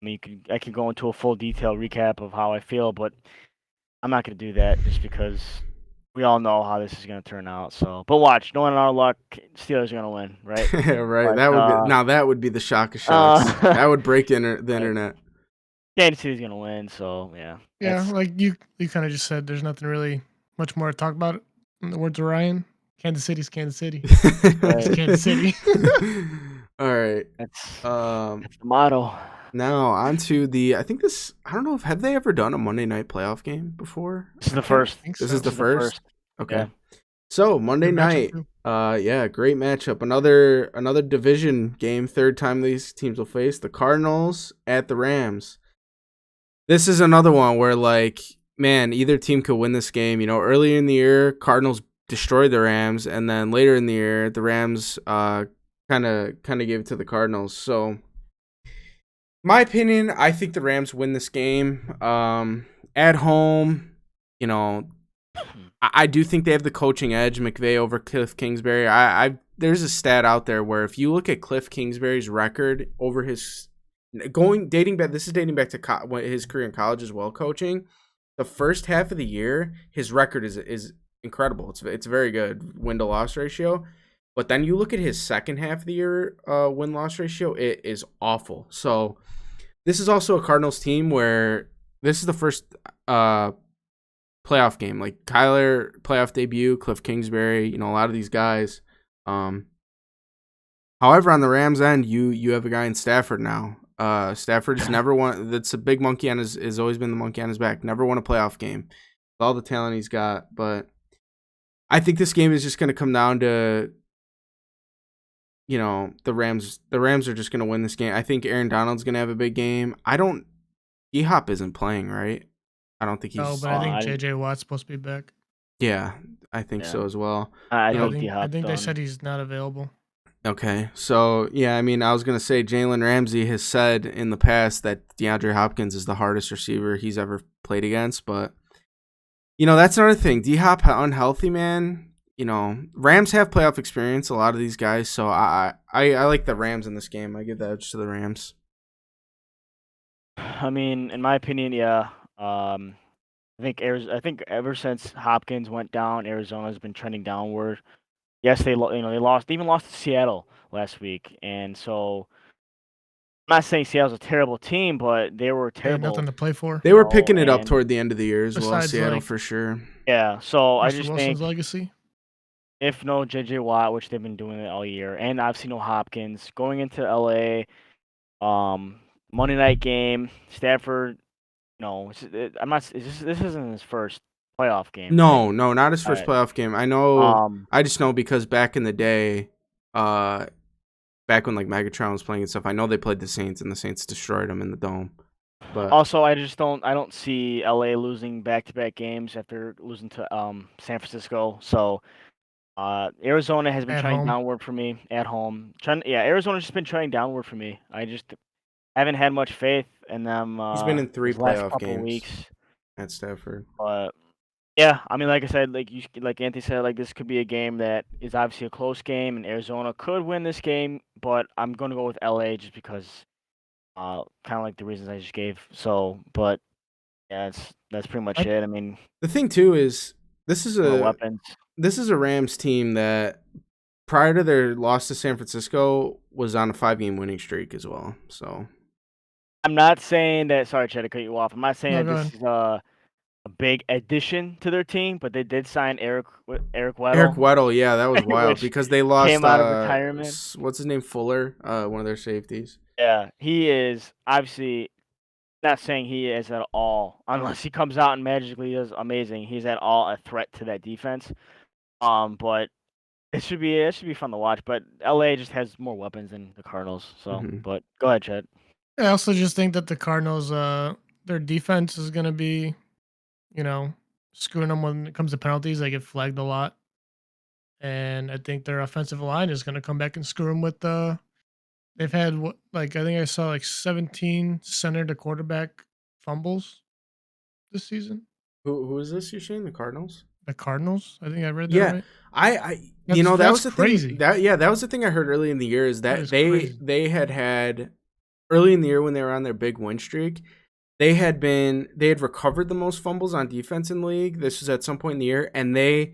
I mean, I could go into a full detailed recap of how I feel, but I'm not going to do that just because we all know how this is going to turn out. So, but watch, knowing our luck, Steelers are going to win, right? Right. But, that would be the shock of shocks. That would break the internet. Kansas City's going to win. So yeah. Yeah, like you kind of just said, there's nothing really much more to talk about. In the words of Ryan, Kansas City's Kansas City. It's Kansas City. All right. That's the motto. Now on to I don't know have they ever done a Monday night playoff game before? This is the first. This is the first. Okay. Yeah. So Monday night, great matchup. Another division game. Third time these teams will face the Cardinals at the Rams. This is another one where either team could win this game. Earlier in the year, Cardinals destroyed the Rams, and then later in the year, the Rams kind of gave it to the Cardinals. So, my opinion, I think the Rams win this game. At home, I do think they have the coaching edge, McVay over Cliff Kingsbury. There's a stat out there where if you look at Cliff Kingsbury's record over his dating back to his career in college as well, coaching, the first half of the year, his record is incredible. It's very good win-to-loss ratio. But then you look at his second half of the year win-loss ratio, it is awful. So this is also a Cardinals team where this is the first playoff game. Like Kyler playoff debut, Cliff Kingsbury, a lot of these guys. However, on the Rams end, you have a guy in Stafford now. Stafford's never won. That's a big monkey on has always been the monkey on his back. Never won a playoff game. With all the talent he's got, but I think this game is just going to come down to, the Rams. The Rams are just going to win this game. I think Aaron Donald's going to have a big game. D-Hop isn't playing, right? I don't think he's. No, but I think JJ Watt's supposed to be back. Yeah, I think so as well. I think they said he's not available. Okay, so yeah, I mean, I was gonna say Jalen Ramsey has said in the past that DeAndre Hopkins is the hardest receiver he's ever played against, but that's another thing. D-Hop unhealthy, man. Rams have playoff experience, a lot of these guys, so I like the Rams in this game. I give the edge to the Rams. I mean, in my opinion, yeah, I think ever since Hopkins went down, Arizona's been trending downward. Yes, they lost. They even lost to Seattle last week, and so I'm not saying Seattle's a terrible team, but they were Hey, nothing terrible. to play for They were picking it up And toward the end of the year as well, besides Seattle like for sure. yeah, so I Russell just Wilson's think legacy. if no JJ Watt, which they've been doing it all year, and obviously no Hopkins, going into LA, Monday night game, Stafford. No, I'm not. This isn't his first playoff game, right? No, not his first Alright. playoff game. I just know because back in the day, back when like Megatron was playing and stuff, I know they played the Saints and the Saints destroyed them in the dome. But Also, I don't see LA losing back-to-back games after losing to San Francisco. So Arizona has been At trending home. downward for me at home. Arizona's just been trending downward for me. I just haven't had much faith in them he's been in 3 these last playoff couple games weeks. at Stafford. But yeah, I mean, like I said, like Anthony said, like this could be a game that is obviously a close game, and Arizona could win this game. But I'm going to go with LA just because, kind of like the reasons I just gave. So, but yeah, that's pretty much I, it. I mean, The thing too is this is more a weapons. this is a Rams team that prior to their loss to San Francisco was on a 5-game winning streak as well. So I'm not saying that. Sorry, Chad, to cut you off. I'm not saying no, that go this ahead. is a big addition to their team, but they did sign Eric Eric Weddle, Weddle, yeah, that was wild which because they lost came out of retirement. what's his name, Fuller, one of their safeties. Yeah, he is obviously not saying he is at all, unless he comes out and magically does amazing. He's at all a threat to that defense. But it should be fun to watch. But LA just has more weapons than the Cardinals. So, Hmm. but go ahead, Chad. I also just think that the Cardinals, their defense is gonna be, you know, screwing them when it comes to penalties. They get flagged a lot, and I think their offensive line is gonna come back and screw them with the. They've had what, like I think I saw like 17 center to quarterback fumbles this season. Who is this you're saying? The Cardinals? The Cardinals, I think I read that Yeah, right. I that That's was the thing crazy. that was the thing I heard early in the year is That that is crazy. they had early in the year when they were on their big win streak, they had recovered the most fumbles on defense in the league. This was at some point in the year, and they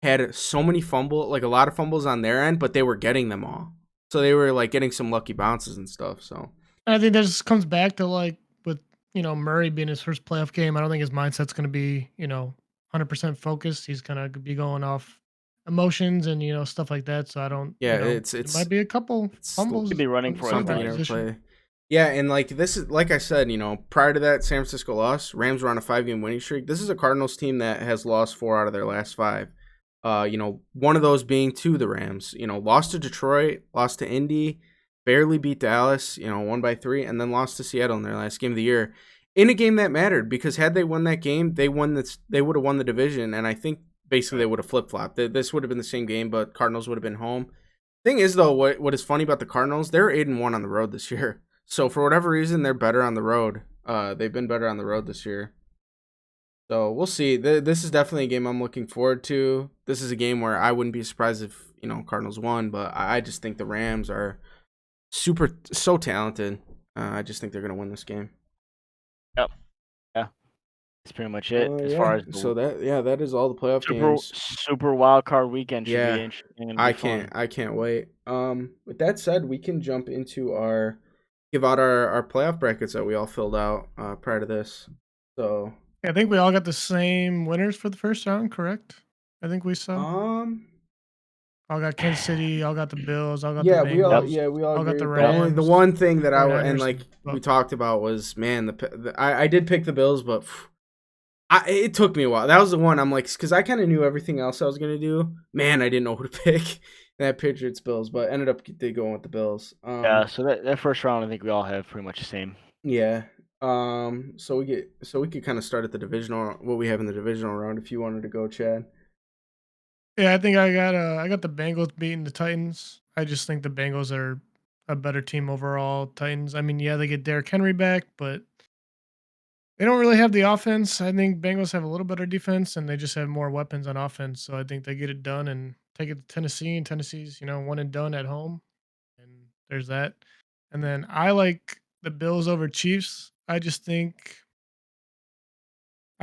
had so many like a lot of fumbles on their end, but they were getting them all. So they were like getting some lucky bounces and stuff. So I think that just comes back to like with Murray being his first playoff game. I don't think his mindset's going to be 100% focused. He's going to be going off emotions and stuff like that. So I don't yeah, it might be a couple it's Could fumbles be running on the for his something you quarterback life. never position. play. Yeah, and like this is like I said, prior to that San Francisco loss, Rams were on a 5-game winning streak. This is a Cardinals team that has lost 4 out of their last 5. One of those being to the Rams. Lost to Detroit, lost to Indy, barely beat Dallas, won by 3, and then lost to Seattle in their last game of the year. In a game that mattered because had they won that game, they would have won the division, and I think basically they would have flip flopped. This would have been the same game, but Cardinals would have been home. Thing is though, what is funny about the Cardinals, they're 8-1 on the road this year. So for whatever reason, they're better on the road. They've been better on the road this year. So we'll see. This is definitely a game I'm looking forward to. This is a game where I wouldn't be surprised if Cardinals won, but I just think the Rams are so talented. I just think they're gonna win this game. Yep. Yeah. That's pretty much it as Yeah. far as So the that is all the playoff games. super wild card weekend should be Yeah, interesting and be fun. I can't wait. With that said, we can jump into give out our playoff brackets that we all filled out prior to this. So I think we all got the same winners for the first round, correct? I think we saw. All got Kansas City, all got the Bills, all got the Bengals, we all all got agree. the The Rams, one thing that and 49ers, like and we Bucks. talked about was, man, I did pick the Bills, but it took me a while. That was the one I'm like, because I kind of knew everything else I was gonna do. Man, I didn't know who to pick. That Patriots Bills, but ended up going with the Bills. Yeah, so that first round, I think we all have pretty much the same. Yeah. So we could kind of start at the divisional, what we have in the divisional round, if you wanted to go, Chad. Yeah, I think I got the Bengals beating the Titans. I just think the Bengals are a better team overall. Titans, I mean, yeah, they get Derrick Henry back, but they don't really have the offense. I think Bengals have a little better defense, and they just have more weapons on offense. So I think they get it done and take it to Tennessee. And Tennessee's, one and done at home, and there's that. And then I like the Bills over Chiefs. I just think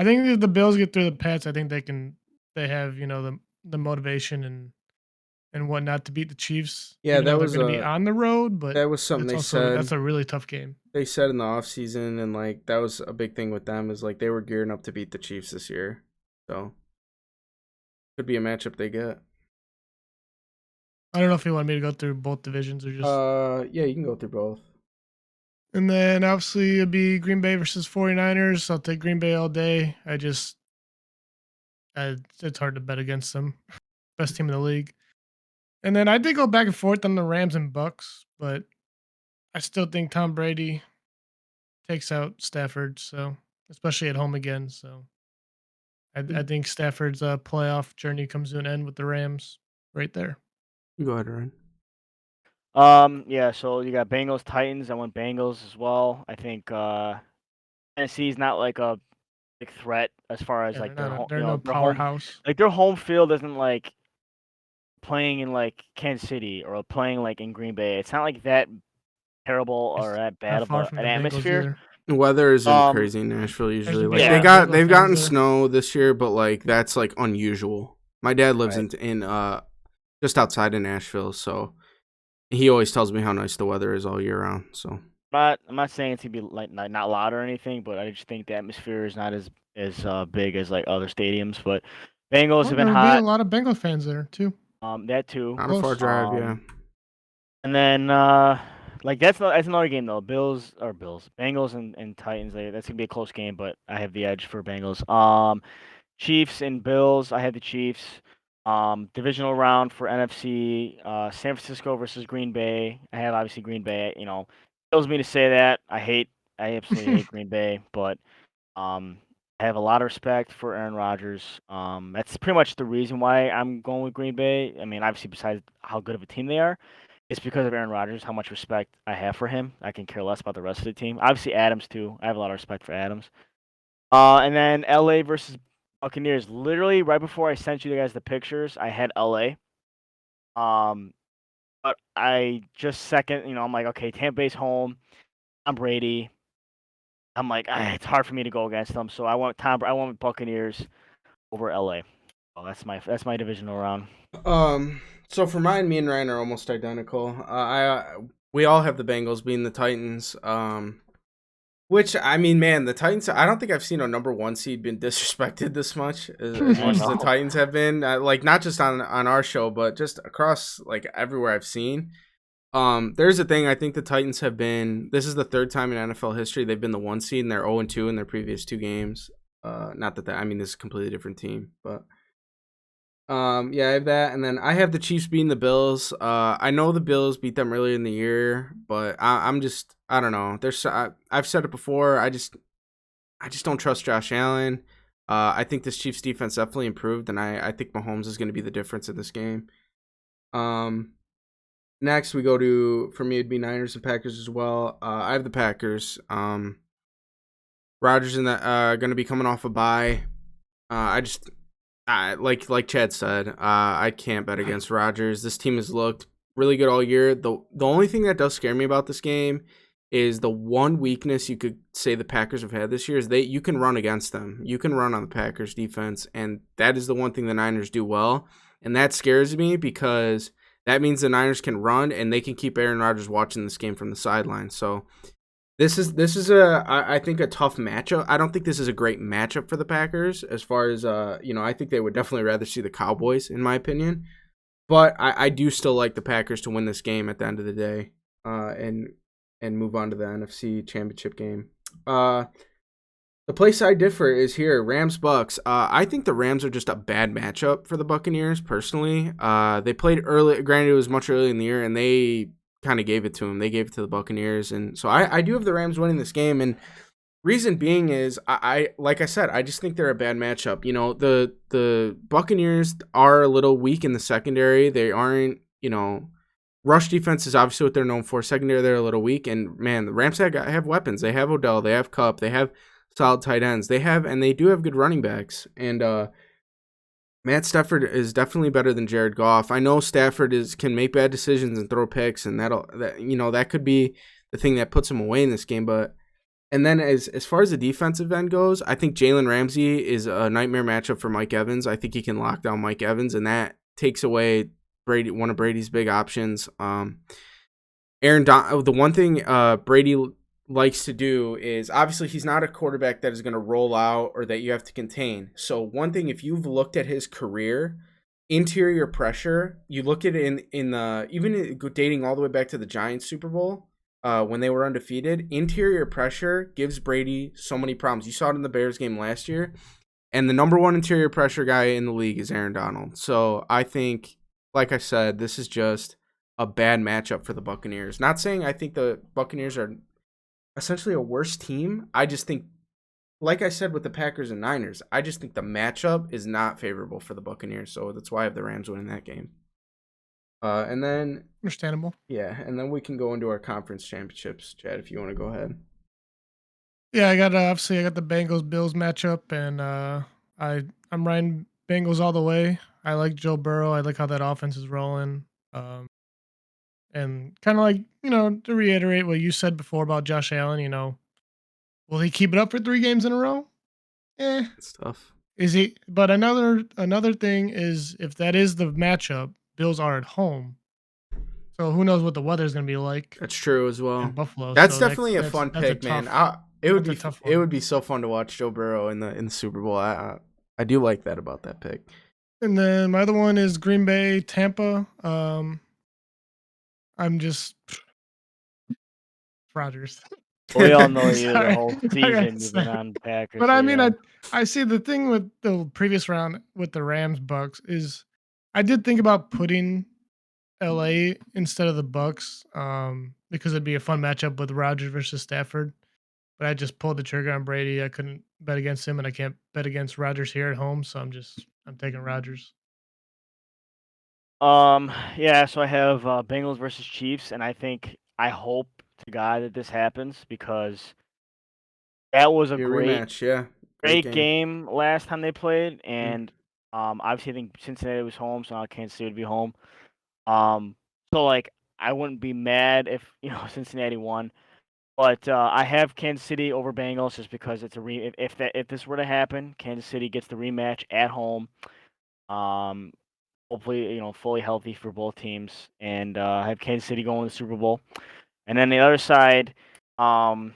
I think if the Bills get through the Pats, I think they have, the motivation and whatnot to beat the Chiefs, Yeah, even though they're gonna be on the road, but that was something that's a really tough game. they said in the offseason, and like that was a big thing with them is like they were gearing up to beat the Chiefs this year. So could be a matchup they get. I don't know if you want me to go through both divisions or just Yeah, you can go through both. and then obviously it'd be Green Bay versus 49ers. I'll take Green Bay all day. It's hard to bet against them. Best team in the league. And then I did go back and forth on the Rams and Bucks, but I still think Tom Brady takes out Stafford, so especially at home again. So I think Stafford's playoff journey comes to an end with the Rams right there. You go ahead, Ryan. Yeah, so you got Bengals, Titans. I went Bengals as well. I think Tennessee's not like a big threat as far as Yeah, like they're no their home, powerhouse. like their home field isn't like playing in like Kansas City or playing like in Green Bay. It's not like that terrible or It's that bad not of far from an the Bengals atmosphere. either. The weather isn't Um, crazy in Nashville usually. a Like big Yeah. they've Bengals gotten fans there. snow this year, but like that's like unusual. My dad lives Right. in just outside of Nashville, so he always tells me how nice the weather is all year round. So I'm not saying it's to be like not loud or anything, but I just think the atmosphere is not as big as like other stadiums. But Bengals Well, have been there will be a hot. lot of Bengals fans there too. That too. not a far Close. drive, yeah. And then like that's another game though. Bengals and Titans. That's gonna be a close game, but I have the edge for Bengals. Chiefs and Bills. I had the Chiefs. Divisional round for NFC. San Francisco versus Green Bay. I have obviously Green Bay. Kills me to say that. I absolutely hate Green Bay, but um, I have a lot of respect for Aaron Rodgers. That's pretty much the reason why I'm going with Green Bay. I mean, obviously, besides how good of a team they are, it's because of Aaron Rodgers, how much respect I have for him. I can care less about the rest of the team. Obviously, Adams too. I have a lot of respect for Adams. And then LA versus Buccaneers. Literally right before I sent you guys the pictures, I had LA. Um, but I just second, I'm like, okay, Tampa Bay's home. I'm Brady. I'm like, it's hard for me to go against them. So I went with Buccaneers over LA. Oh, that's my divisional round. So for mine, me and Ryan are almost identical. We all have the Bengals being the Titans. Which I mean, man, the Titans. I don't think I've seen a number one seed been disrespected this much as I much as the know. Titans have been. Like not just on our show, but just across like everywhere I've seen. There's a thing. I think the Titans have been. This is the third time in NFL history they've been the one seed, and they're 0-2 in their previous two games. Not that I mean this is a completely different team, but yeah, I have that, and then I have the Chiefs beating the Bills. I know the Bills beat them earlier in the year, but I'm just I don't know. I've said it before. I just don't trust Josh Allen. I think this Chiefs defense definitely improved, and I think Mahomes is going to be the difference in this game. Next we go to, for me it'd be Niners and Packers as well. I have the Packers. Rodgers and that going to be coming off a bye. Like Chad said, I can't bet against Rodgers. This team has looked really good all year. The only thing that does scare me about this game is the one weakness you could say the Packers have had this year is you can run against them. You can run on the Packers defense, and that is the one thing the Niners do well. And that scares me because that means the Niners can run and they can keep Aaron Rodgers watching this game from the sideline. So this is I think a tough matchup. I don't think this is a great matchup for the Packers as far as I think they would definitely rather see the Cowboys in my opinion. But I do still like the Packers to win this game at the end of the day, and move on to the NFC Championship game. The place I differ is here, Rams Bucks. I think the Rams are just a bad matchup for the Buccaneers personally. They played early. Granted, it was much early in the year, and they kind of gave it to them. They gave it to the Buccaneers, and so I do have the Rams winning this game. And reason being is I like I said, I just think they're a bad matchup. The Buccaneers are a little weak in the secondary. They aren't, rush defense is obviously what they're known for. Secondary, they're a little weak, and man, the Rams have weapons. They have Odell, they have Kupp, they have solid tight ends. They do have good running backs. And Matt Stafford is definitely better than Jared Goff. I know Stafford can make bad decisions and throw picks, and that could be the thing that puts him away in this game. But And then as far as the defensive end goes, I think Jalen Ramsey is a nightmare matchup for Mike Evans. I think he can lock down Mike Evans, and that takes away one of Brady's big options. The one thing Brady likes to do is, obviously he's not a quarterback that is going to roll out or that you have to contain. So one thing, if you've looked at his career, interior pressure, you look at it in the, even dating all the way back to the Giants Super Bowl, when they were undefeated, interior pressure gives Brady so many problems. You saw it in the Bears game last year, and the number one interior pressure guy in the league is Aaron Donald. So I think, like I said, this is just a bad matchup for the Buccaneers. Not saying I think the Buccaneers are essentially a worse team. I just think, like I said with the Packers and Niners, I just think the matchup is not favorable for the Buccaneers. So that's why I have the Rams winning that game. And then Understandable. Yeah, and then we can go into our conference championships, Chad, if you want to go ahead. Yeah, I got the Bengals Bills matchup, and I'm riding Bengals all the way. I like Joe Burrow. I like how that offense is rolling. And kind of like, to reiterate what you said before about Josh Allen, will he keep it up for 3 games in a row? It's tough. Is he? But another thing is, if that is the matchup, Bills are at home. So who knows what the weather's going to be like That's true as well. in Buffalo. That's So definitely a fun that's pick, man. It would be so fun to watch Joe Burrow in the Super Bowl. I do like that about that pick. And then my other one is Green Bay, Tampa. I'm just Rodgers. We all know you the Sorry. whole I season gotta you've say. been on Packers. But so I mean, yeah. I see the thing with the previous round with the Rams Bucks is I did think about putting LA instead of the Bucks, because it'd be a fun matchup with Rodgers versus Stafford. But I just pulled the trigger on Brady. I couldn't bet against him, and I can't bet against Rodgers here at home. So I'm taking Rodgers. Yeah, so I have Bengals versus Chiefs, and I hope to God that this happens because that was a Your great rematch, yeah. great game last time they played, Mm. and obviously I think Cincinnati was home, so now Kansas City would be home. So like I wouldn't be mad if Cincinnati won, but I have Kansas City over Bengals just because it's if this were to happen, Kansas City gets the rematch at home. Um, Hopefully fully healthy for both teams, and I have Kansas City going to the Super Bowl. And then the other side, I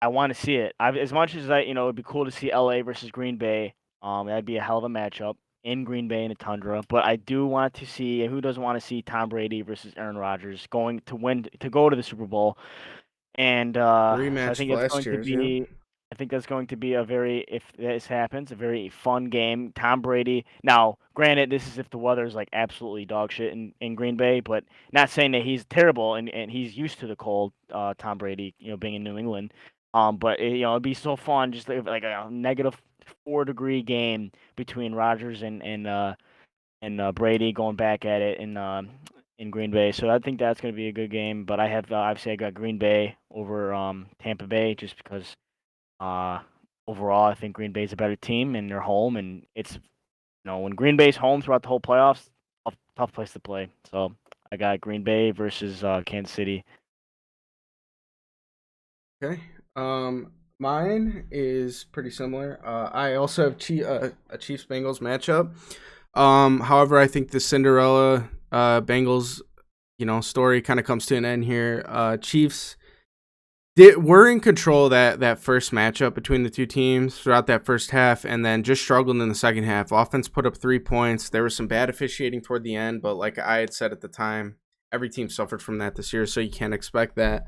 want to see it. As much as it'd be cool to see LA versus Green Bay. That'd be a hell of a matchup in Green Bay in the tundra. But I do want to see, and who doesn't want to see Tom Brady versus Aaron Rodgers going to go to the Super Bowl? And so Rematch of last year's, yeah. I think that's going to be if this happens, a very fun game. Tom Brady. Now, granted, this is if the weather is like absolutely dog shit in Green Bay, but not saying that he's terrible and he's used to the cold. Tom Brady, being in New England. But it'd be so fun, just like a -4-degree game between Rodgers and Brady going back at it in Green Bay. So I think that's going to be a good game. But I have obviously I got Green Bay over Tampa Bay just because overall I think Green Bay's a better team and they're home, and it's when Green Bay's home throughout the whole playoffs, tough place to play. So I got Green Bay versus Kansas City. Okay. Mine is pretty similar. I also have a Chiefs Bengals matchup. However, I think the Cinderella Bengals, story kind of comes to an end here. Chiefs were in control of that first matchup between the two teams throughout that first half, and then just struggled in the second half. Offense put up 3 points. There was some bad officiating toward the end, but like I had said at the time, every team suffered from that this year, so you can't expect that.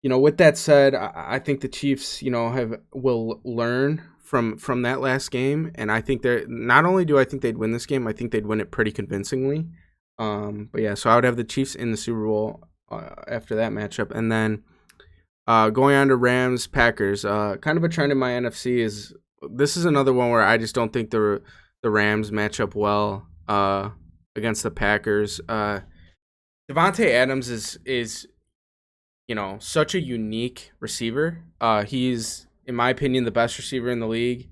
With that said, I think the Chiefs, will learn from that last game, and I think not only do I think they'd win this game, I think they'd win it pretty convincingly. But yeah, so I would have the Chiefs in the Super Bowl after that matchup, and then going on to Rams Packers. Kind of a trend in my NFC is this is another one where I just don't think the Rams match up well against the Packers. Devontae Adams is such a unique receiver. He's, in my opinion, the best receiver in the league.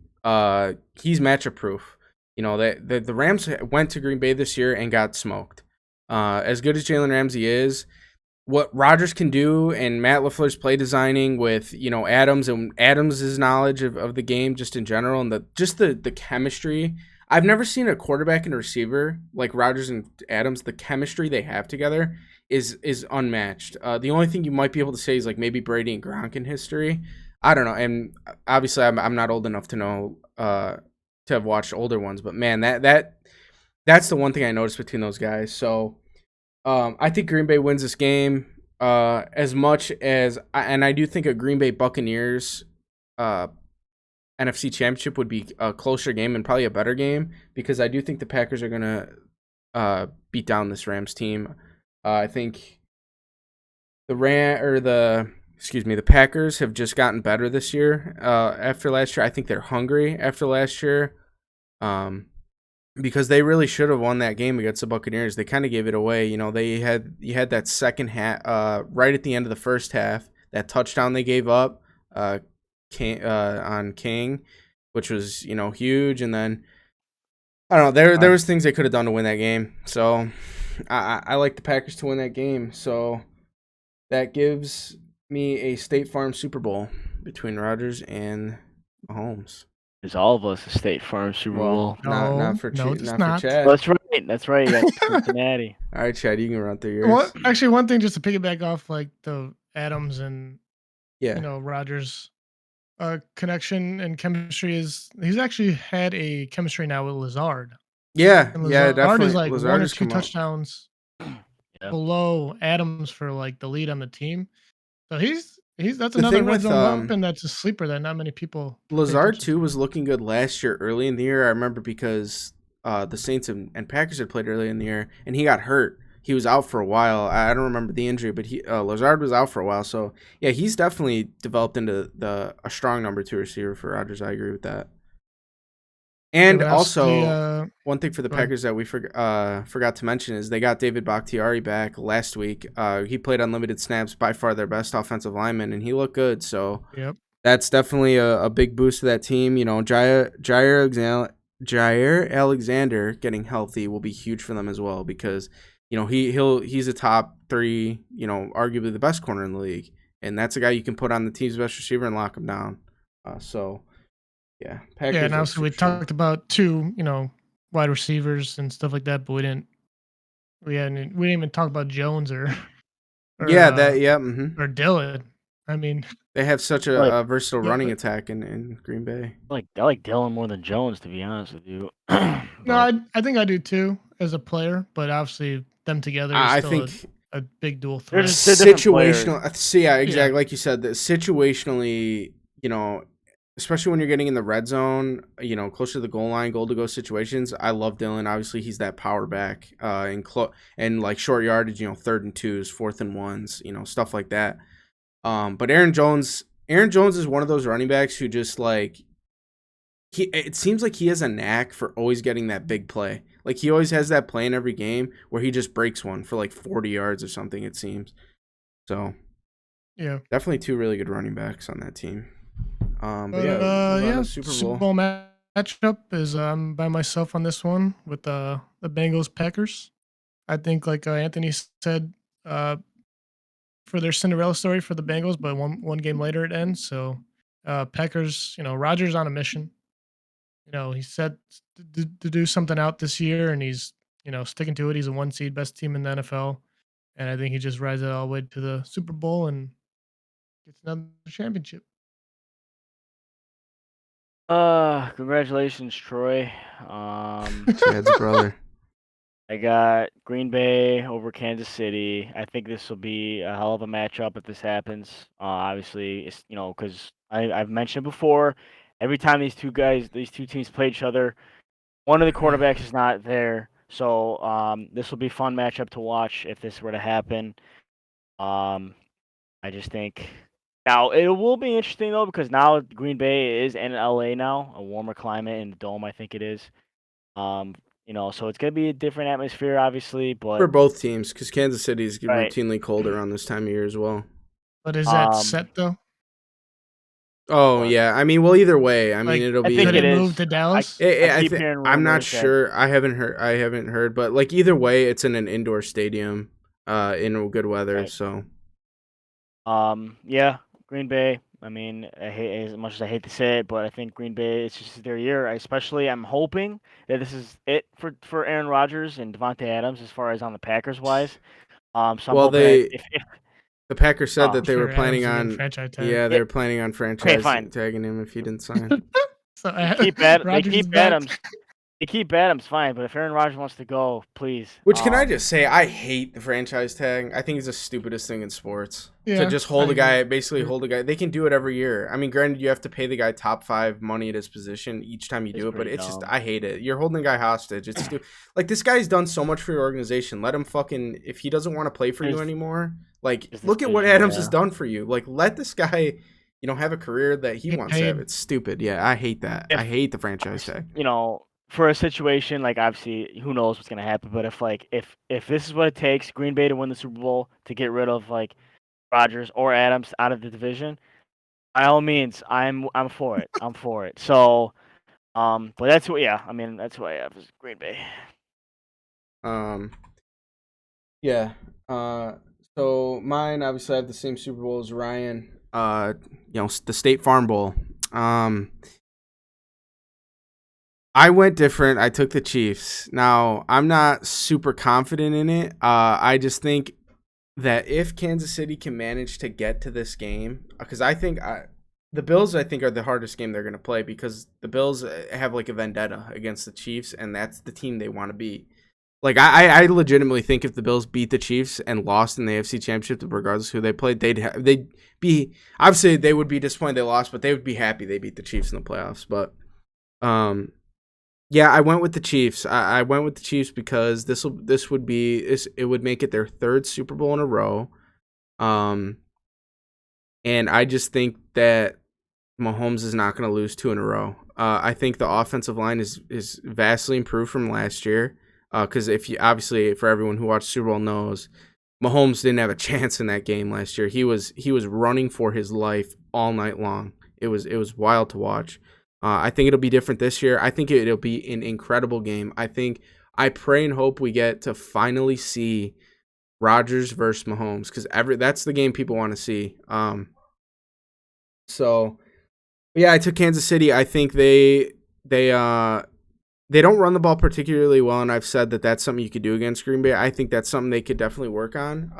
He's matchup proof. The Rams went to Green Bay this year and got smoked. As good as Jalen Ramsey is, what Rodgers can do and Matt LaFleur's play designing with, Adams and Adams' knowledge of the game just in general and the chemistry. I've never seen a quarterback and a receiver like Rodgers and Adams. The chemistry they have together is unmatched. The only thing you might be able to say is like maybe Brady and Gronk in history. I don't know. And obviously I'm not old enough to know to have watched older ones, but man, that's the one thing I noticed between those guys. So I think Green Bay wins this game as much as, and I do think a Green Bay Buccaneers NFC Championship would be a closer game and probably a better game because I do think the Packers are going to beat down this Rams team. I think the Packers have just gotten better this year after last year. I think they're hungry after last year. Because they really should have won that game against the Buccaneers. They kind of gave it away. You had that second half, right at the end of the first half, that touchdown they gave up on King, which was, huge. And then, I don't know, there was things they could have done to win that game. So I like the Packers to win that game. So that gives me a State Farm Super Bowl between Rodgers and Mahomes. Is all of us a State Farm Super Bowl? Not for Chad. That's right. That's right. You got Cincinnati. All right, Chad, you can run through yours. Actually, one thing just to piggyback off like the Adams and Rodgers connection and chemistry is he's actually had a chemistry now with Lazard. Yeah, and Lazard definitely. is like Lazard one or has two come up. touchdowns below Adams for like the lead on the team. So that's The another thing red with, zone weapon that's a sleeper that not many people. pay Lazard attention too to. was looking good last year, early in the year. I remember because the Saints and Packers had played early in the year, and he got hurt. He was out for a while. I don't remember the injury, but Lazard was out for a while. So yeah, he's definitely developed into a strong number 2 receiver for Rodgers. I agree with that. And also, one thing for the Packers that we forgot to mention is they got David Bakhtiari back last week. He played unlimited snaps, by far their best offensive lineman, and he looked good. So that's definitely a big boost to that team. Jair Alexander getting healthy will be huge for them as well because he's a top 3, arguably the best corner in the league, and that's a guy you can put on the team's best receiver and lock him down. Yeah, Packers and also we talked about 2, wide receivers and stuff like that, but we didn't even talk about Jones or or Dillon. I mean, they have such a versatile running attack in Green Bay. I like Dillon more than Jones, to be honest with you. No, I think I do too as a player, but obviously them together is still a big dual threat. They're Situational. See, yeah, exactly. Like you said, that situationally, especially when you're getting in the red zone, closer to the goal line, goal to go situations. I love Dillon. Obviously, he's that power back and like short yardage, 3rd and 2s, 4th and 1s, stuff like that. But Aaron Jones is one of those running backs who just like it seems like he has a knack for always getting that big play. Like he always has that play in every game where he just breaks one for like 40 yards or something, it seems. So definitely 2 really good running backs on that team. Super Bowl matchup is by myself on this one with the Bengals Packers. I think like Anthony said, for their Cinderella story for the Bengals, but one game later it ends. So Packers, Rodgers on a mission. He said to do something out this year, and he's sticking to it. He's a 1 seed, best team in the NFL, and I think he just rides it all the way to the Super Bowl and gets another championship. Congratulations, Troy. Chad's brother. I got Green Bay over Kansas City. I think this will be a hell of a matchup if this happens. Obviously, it's because I've mentioned before, every time these two teams play each other, one of the quarterbacks is not there. So this will be a fun matchup to watch if this were to happen. I just think now it will be interesting though because now Green Bay is in LA now, a warmer climate in the dome. I think it is. So it's gonna be a different atmosphere, obviously, but for both teams because Kansas City is routinely colder around this time of year as well. But is that set though? Oh yeah, I mean, well, either way, I mean, it'll be. Could it move to Dallas? I'm not sure. I haven't heard, but like either way, it's in an indoor stadium. in good weather. Right. So Yeah, Green Bay. I mean, I hate as much as I hate to say it, but I think Green Bay it's just their year. Especially, I'm hoping that this is it for Aaron Rodgers and Devontae Adams as far as on the Packers wise. So I'm well, hoping that they if the Packers said oh that they were Sure, Adams planning is getting on. franchise tag. Yeah, they yeah, were planning on okay, franchise fine. tagging him if he didn't sign. So They Rodgers is keep back. Adams. They keep Adams fine, but if Aaron Rodgers wants to go, please. Which can I just say, I hate the franchise tag. I think it's the stupidest thing in sports. To Yeah, just I hold a guy, agree. basically hold a guy. They can do it every year. I mean, granted, you have to pay the guy top 5 money at his position each time you It's do it, but pretty it's just, dumb. I hate it. You're holding a guy hostage. It's like, this guy's done so much for your organization. Let him fucking, if he doesn't want to play for you His- anymore, like, his look at what decision, Adams has yeah. done for you. Like, let this guy, have a career that he Get wants to have. paid. It's stupid. Yeah, I hate that. I If- hate the franchise tag. For a situation like obviously who knows what's gonna happen, but if this is what it takes, Green Bay to win the Super Bowl to get rid of like Rodgers or Adams out of the division, by all means, I'm for it. I'm for it. So, but that's who I have is Green Bay. Yeah. So mine obviously I have the same Super Bowl as Ryan. The State Farm Bowl. I went different. I took the Chiefs. Now, I'm not super confident in it. I just think that if Kansas City can manage to get to this game, because I think the Bills, I think, are the hardest game they're going to play because the Bills have like a vendetta against the Chiefs, and that's the team they want to beat. Like, I legitimately think if the Bills beat the Chiefs and lost in the AFC Championship, regardless of who they played, they'd be, obviously they would be disappointed they lost, but they would be happy they beat the Chiefs in the playoffs. But yeah, I went with the Chiefs. I went with the Chiefs because it would make it their third Super Bowl in a row. And I just think that Mahomes is not going to lose 2 in a row. I think the offensive line is vastly improved from last year. Because if you obviously for everyone who watched Super Bowl knows, Mahomes didn't have a chance in that game last year. He was running for his life all night long. It was wild to watch. I think it'll be different this year. I think it'll be an incredible game. I pray and hope we get to finally see Rodgers versus Mahomes because that's the game people want to see. So yeah, I took Kansas City. I think they don't run the ball particularly well, and I've said that that's something you could do against Green Bay. I think that's something they could definitely work on.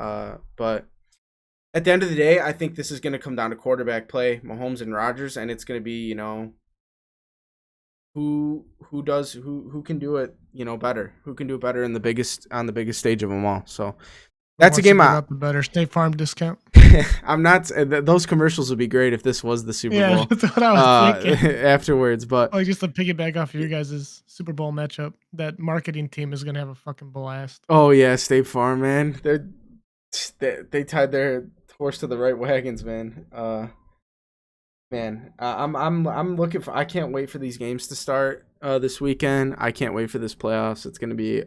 But at the end of the day, I think this is going to come down to quarterback play, Mahomes and Rodgers, and it's going to be who can do it better, who can do it better on the biggest stage of them all. So that's a game. The better State Farm discount. I'm not. Those commercials would be great if this was the Super Bowl. Yeah, that's what I was thinking. Afterwards, but just to piggyback off of your guys' Super Bowl matchup, that marketing team is gonna have a fucking blast. Oh yeah, State Farm, man. They tied their horse to the right wagons, man. I'm looking for. I can't wait for these games to start this weekend. I can't wait for this playoffs. It's gonna be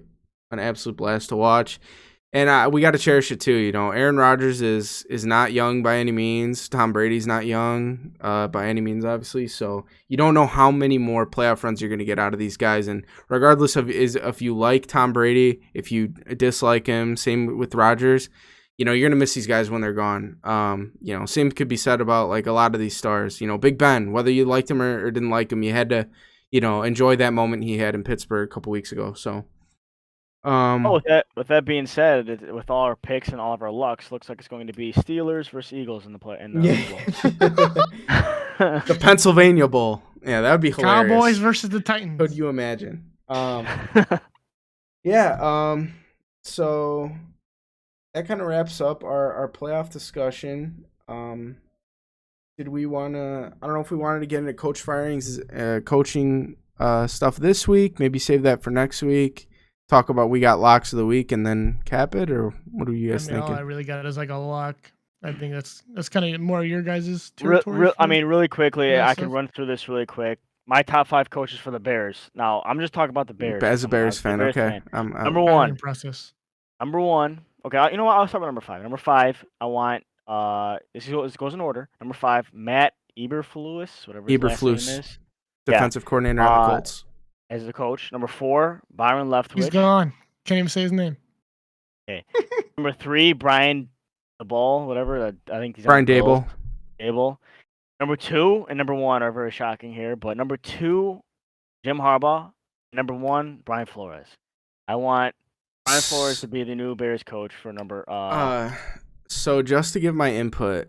an absolute blast to watch. And we got to cherish it too. Aaron Rodgers is not young by any means. Tom Brady's not young by any means, obviously. So you don't know how many more playoff runs you're going to get out of these guys. And regardless of if you like Tom Brady, if you dislike him, same with Rodgers, you're going to miss these guys when they're gone. Same could be said about like a lot of these stars. Big Ben, whether you liked him or didn't like him, you had to, enjoy that moment he had in Pittsburgh a couple weeks ago. So. With that being said, with all our picks and all of our lucks, looks like it's going to be Steelers versus Eagles in the play. The Pennsylvania Bowl. Yeah, that would be hilarious. Cowboys versus the Titans. Could you imagine? Yeah. So that kind of wraps up our playoff discussion. Did we want to? I don't know if we wanted to get into coach firings, coaching stuff this week. Maybe save that for next week. Talk about we got locks of the week and then cap it, or what are you guys thinking? All I really got is like a lock. I think that's kind of more your guys' territory. Really quickly, I can run through this really quick. My top 5 coaches for the Bears. Now, I'm just talking about the Bears. As a Bears fan, okay. Number one. Number one. Okay, you know what? I'll start with number 5. Number 5, I want this goes in order. Number 5, Matt Eberflus, whatever his last name is. Defensive coordinator on the Colts. As the coach. Number 4, Byron Leftwich. He's gone. Can't even say his name. Okay. Number 3, Brian the Ball, whatever. I think he's Brian on the Bills. Dable. Dable. Number 2 and number 1 are very shocking here, but number 2, Jim Harbaugh. Number 1, Brian Flores. I want Brian Flores to be the new Bears coach for number. So just to give my input,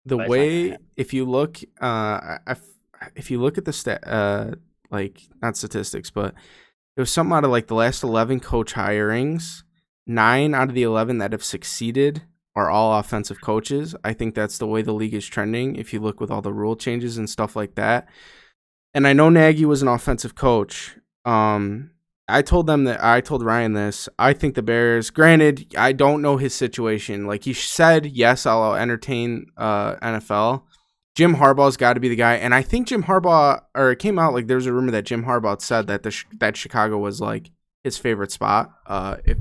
the But it's not gonna way happen. if you look, if you look at the like not statistics, but it was something out of like the last 11 coach hirings. 9 out of the 11 that have succeeded are all offensive coaches. I think that's the way the league is trending. If you look with all the rule changes and stuff like that, and I know Nagy was an offensive coach. I told Ryan this. I think the Bears, granted, I don't know his situation. Like he said, yes, I'll entertain NFL. Jim Harbaugh's got to be the guy. And I think Jim Harbaugh, or it came out like there was a rumor that Jim Harbaugh said that that Chicago was like his favorite spot if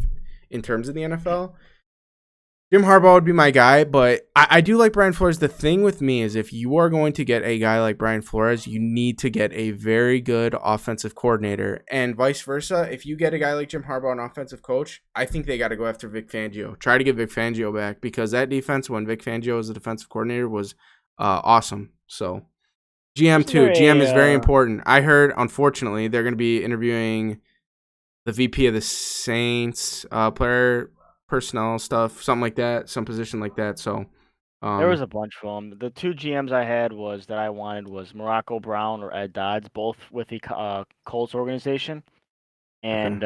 in terms of the NFL. Jim Harbaugh would be my guy, but I do like Brian Flores. The thing with me is if you are going to get a guy like Brian Flores, you need to get a very good offensive coordinator. And vice versa, if you get a guy like Jim Harbaugh, an offensive coach, I think they got to go after Vic Fangio. Try to get Vic Fangio back because that defense, when Vic Fangio was the defensive coordinator, was awesome. So GM too. GM is very important. I heard, unfortunately, they're going to be interviewing the VP of the Saints, personnel stuff, something like that, some position like that. So There was a bunch of them. The 2 GMs I had that I wanted was Morocco Brown or Ed Dodds, both with the Colts organization, and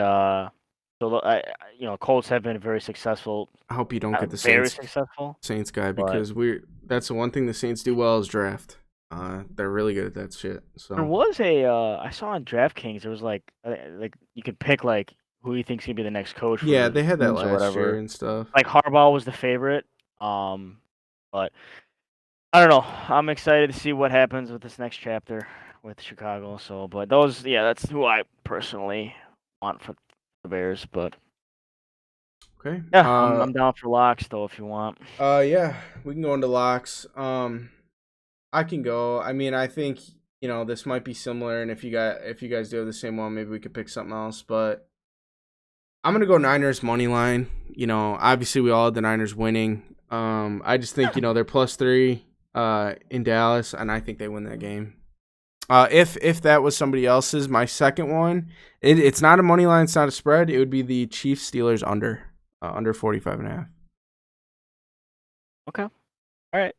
Colts have been very successful. I hope you don't get the very Saints successful Saints guy because that's the one thing the Saints do well is draft. They're really good at that shit. So there was I saw on DraftKings there was like you could pick like who you think's gonna be the next coach. Yeah, for they had that teams or last whatever. year and stuff. Like Harbaugh was the favorite, but I don't know. I'm excited to see what happens with this next chapter with Chicago. So, but that's who I personally want for the Bears. But Okay. yeah, I'm down for locks though if you want. Yeah, we can go into locks. I can go. I mean, I think this might be similar, and if you guys do have the same one, maybe we could pick something else. But I'm gonna go Niners money line. Obviously we all had the Niners winning. I just think they're +3 in Dallas, and I think they win that game. If that was somebody else's, my second one, it's not a money line, it's not a spread. It would be the Chiefs Steelers under 45.5. Okay, all right.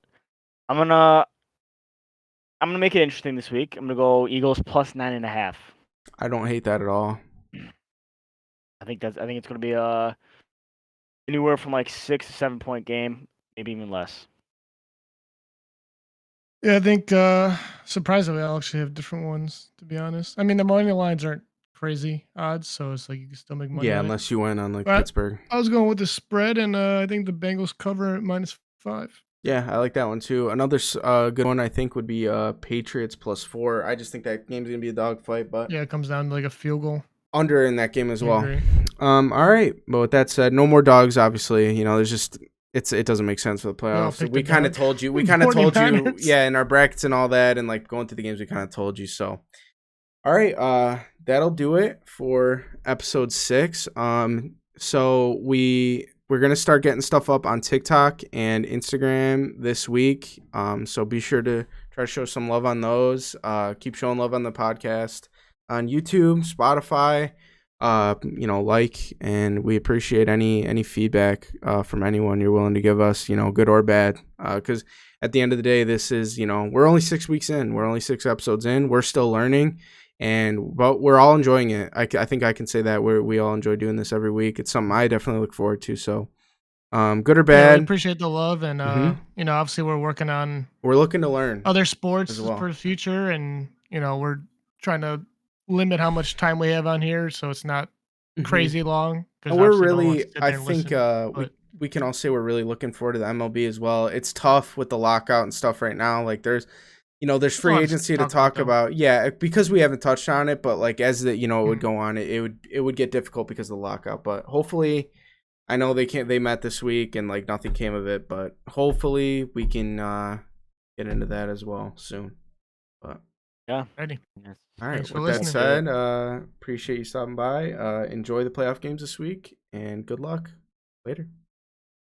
I'm gonna make it interesting this week. I'm gonna go Eagles +9.5. I don't hate that at all. I think it's gonna be anywhere from like 6 to 7 point game, maybe even less. Yeah, I think surprisingly I'll actually have different ones, to be honest. I mean the money lines aren't crazy odds, so it's like you can still make money. Yeah, on unless you went on like But Pittsburgh. I was going with the spread, and I think the Bengals cover at -5. Yeah, I like that one too. Another good one I think would be Patriots +4. I just think that game's gonna be a dogfight, but Yeah, it comes down to like a field goal. under in that game as I well. agree. All right. But with that said, no more dogs. Obviously, there's just it doesn't make sense for the playoffs. picked We the kind of dog. told you. We kind of told you. 49ers. Yeah, in our brackets and all that, and like going through the games, we kind of told you. So, all right. That'll do it for episode 6. So we're gonna start getting stuff up on TikTok and Instagram this week. So be sure to try to show some love on those. Keep showing love on the podcast on YouTube, Spotify. Like, and we appreciate any feedback from anyone you're willing to give us, good or bad. Because at the end of the day, this is, we're only 6 weeks in. We're only 6 episodes in. We're still learning, but we're all enjoying it. I think I can say that we all enjoy doing this every week. It's something I definitely look forward to. So, good or bad. Yeah, we appreciate the love, and obviously we're working on. We're looking to learn other sports as well for the future, and we're trying to limit how much time we have on here, so it's not crazy long. We're really, I think, we can all say we're really looking forward to the MLB as well. It's tough with the lockout and stuff right now. Like there's free agency to talk about. Yeah, because we haven't touched on it, but like as it would go on, it would get difficult because of the lockout. But hopefully, I know they met this week and like nothing came of it, but hopefully we can get into that as well soon. But yeah, ready. Yes. All right. Thanks With for that listening. said, appreciate you stopping by. Enjoy the playoff games this week, and good luck. Later.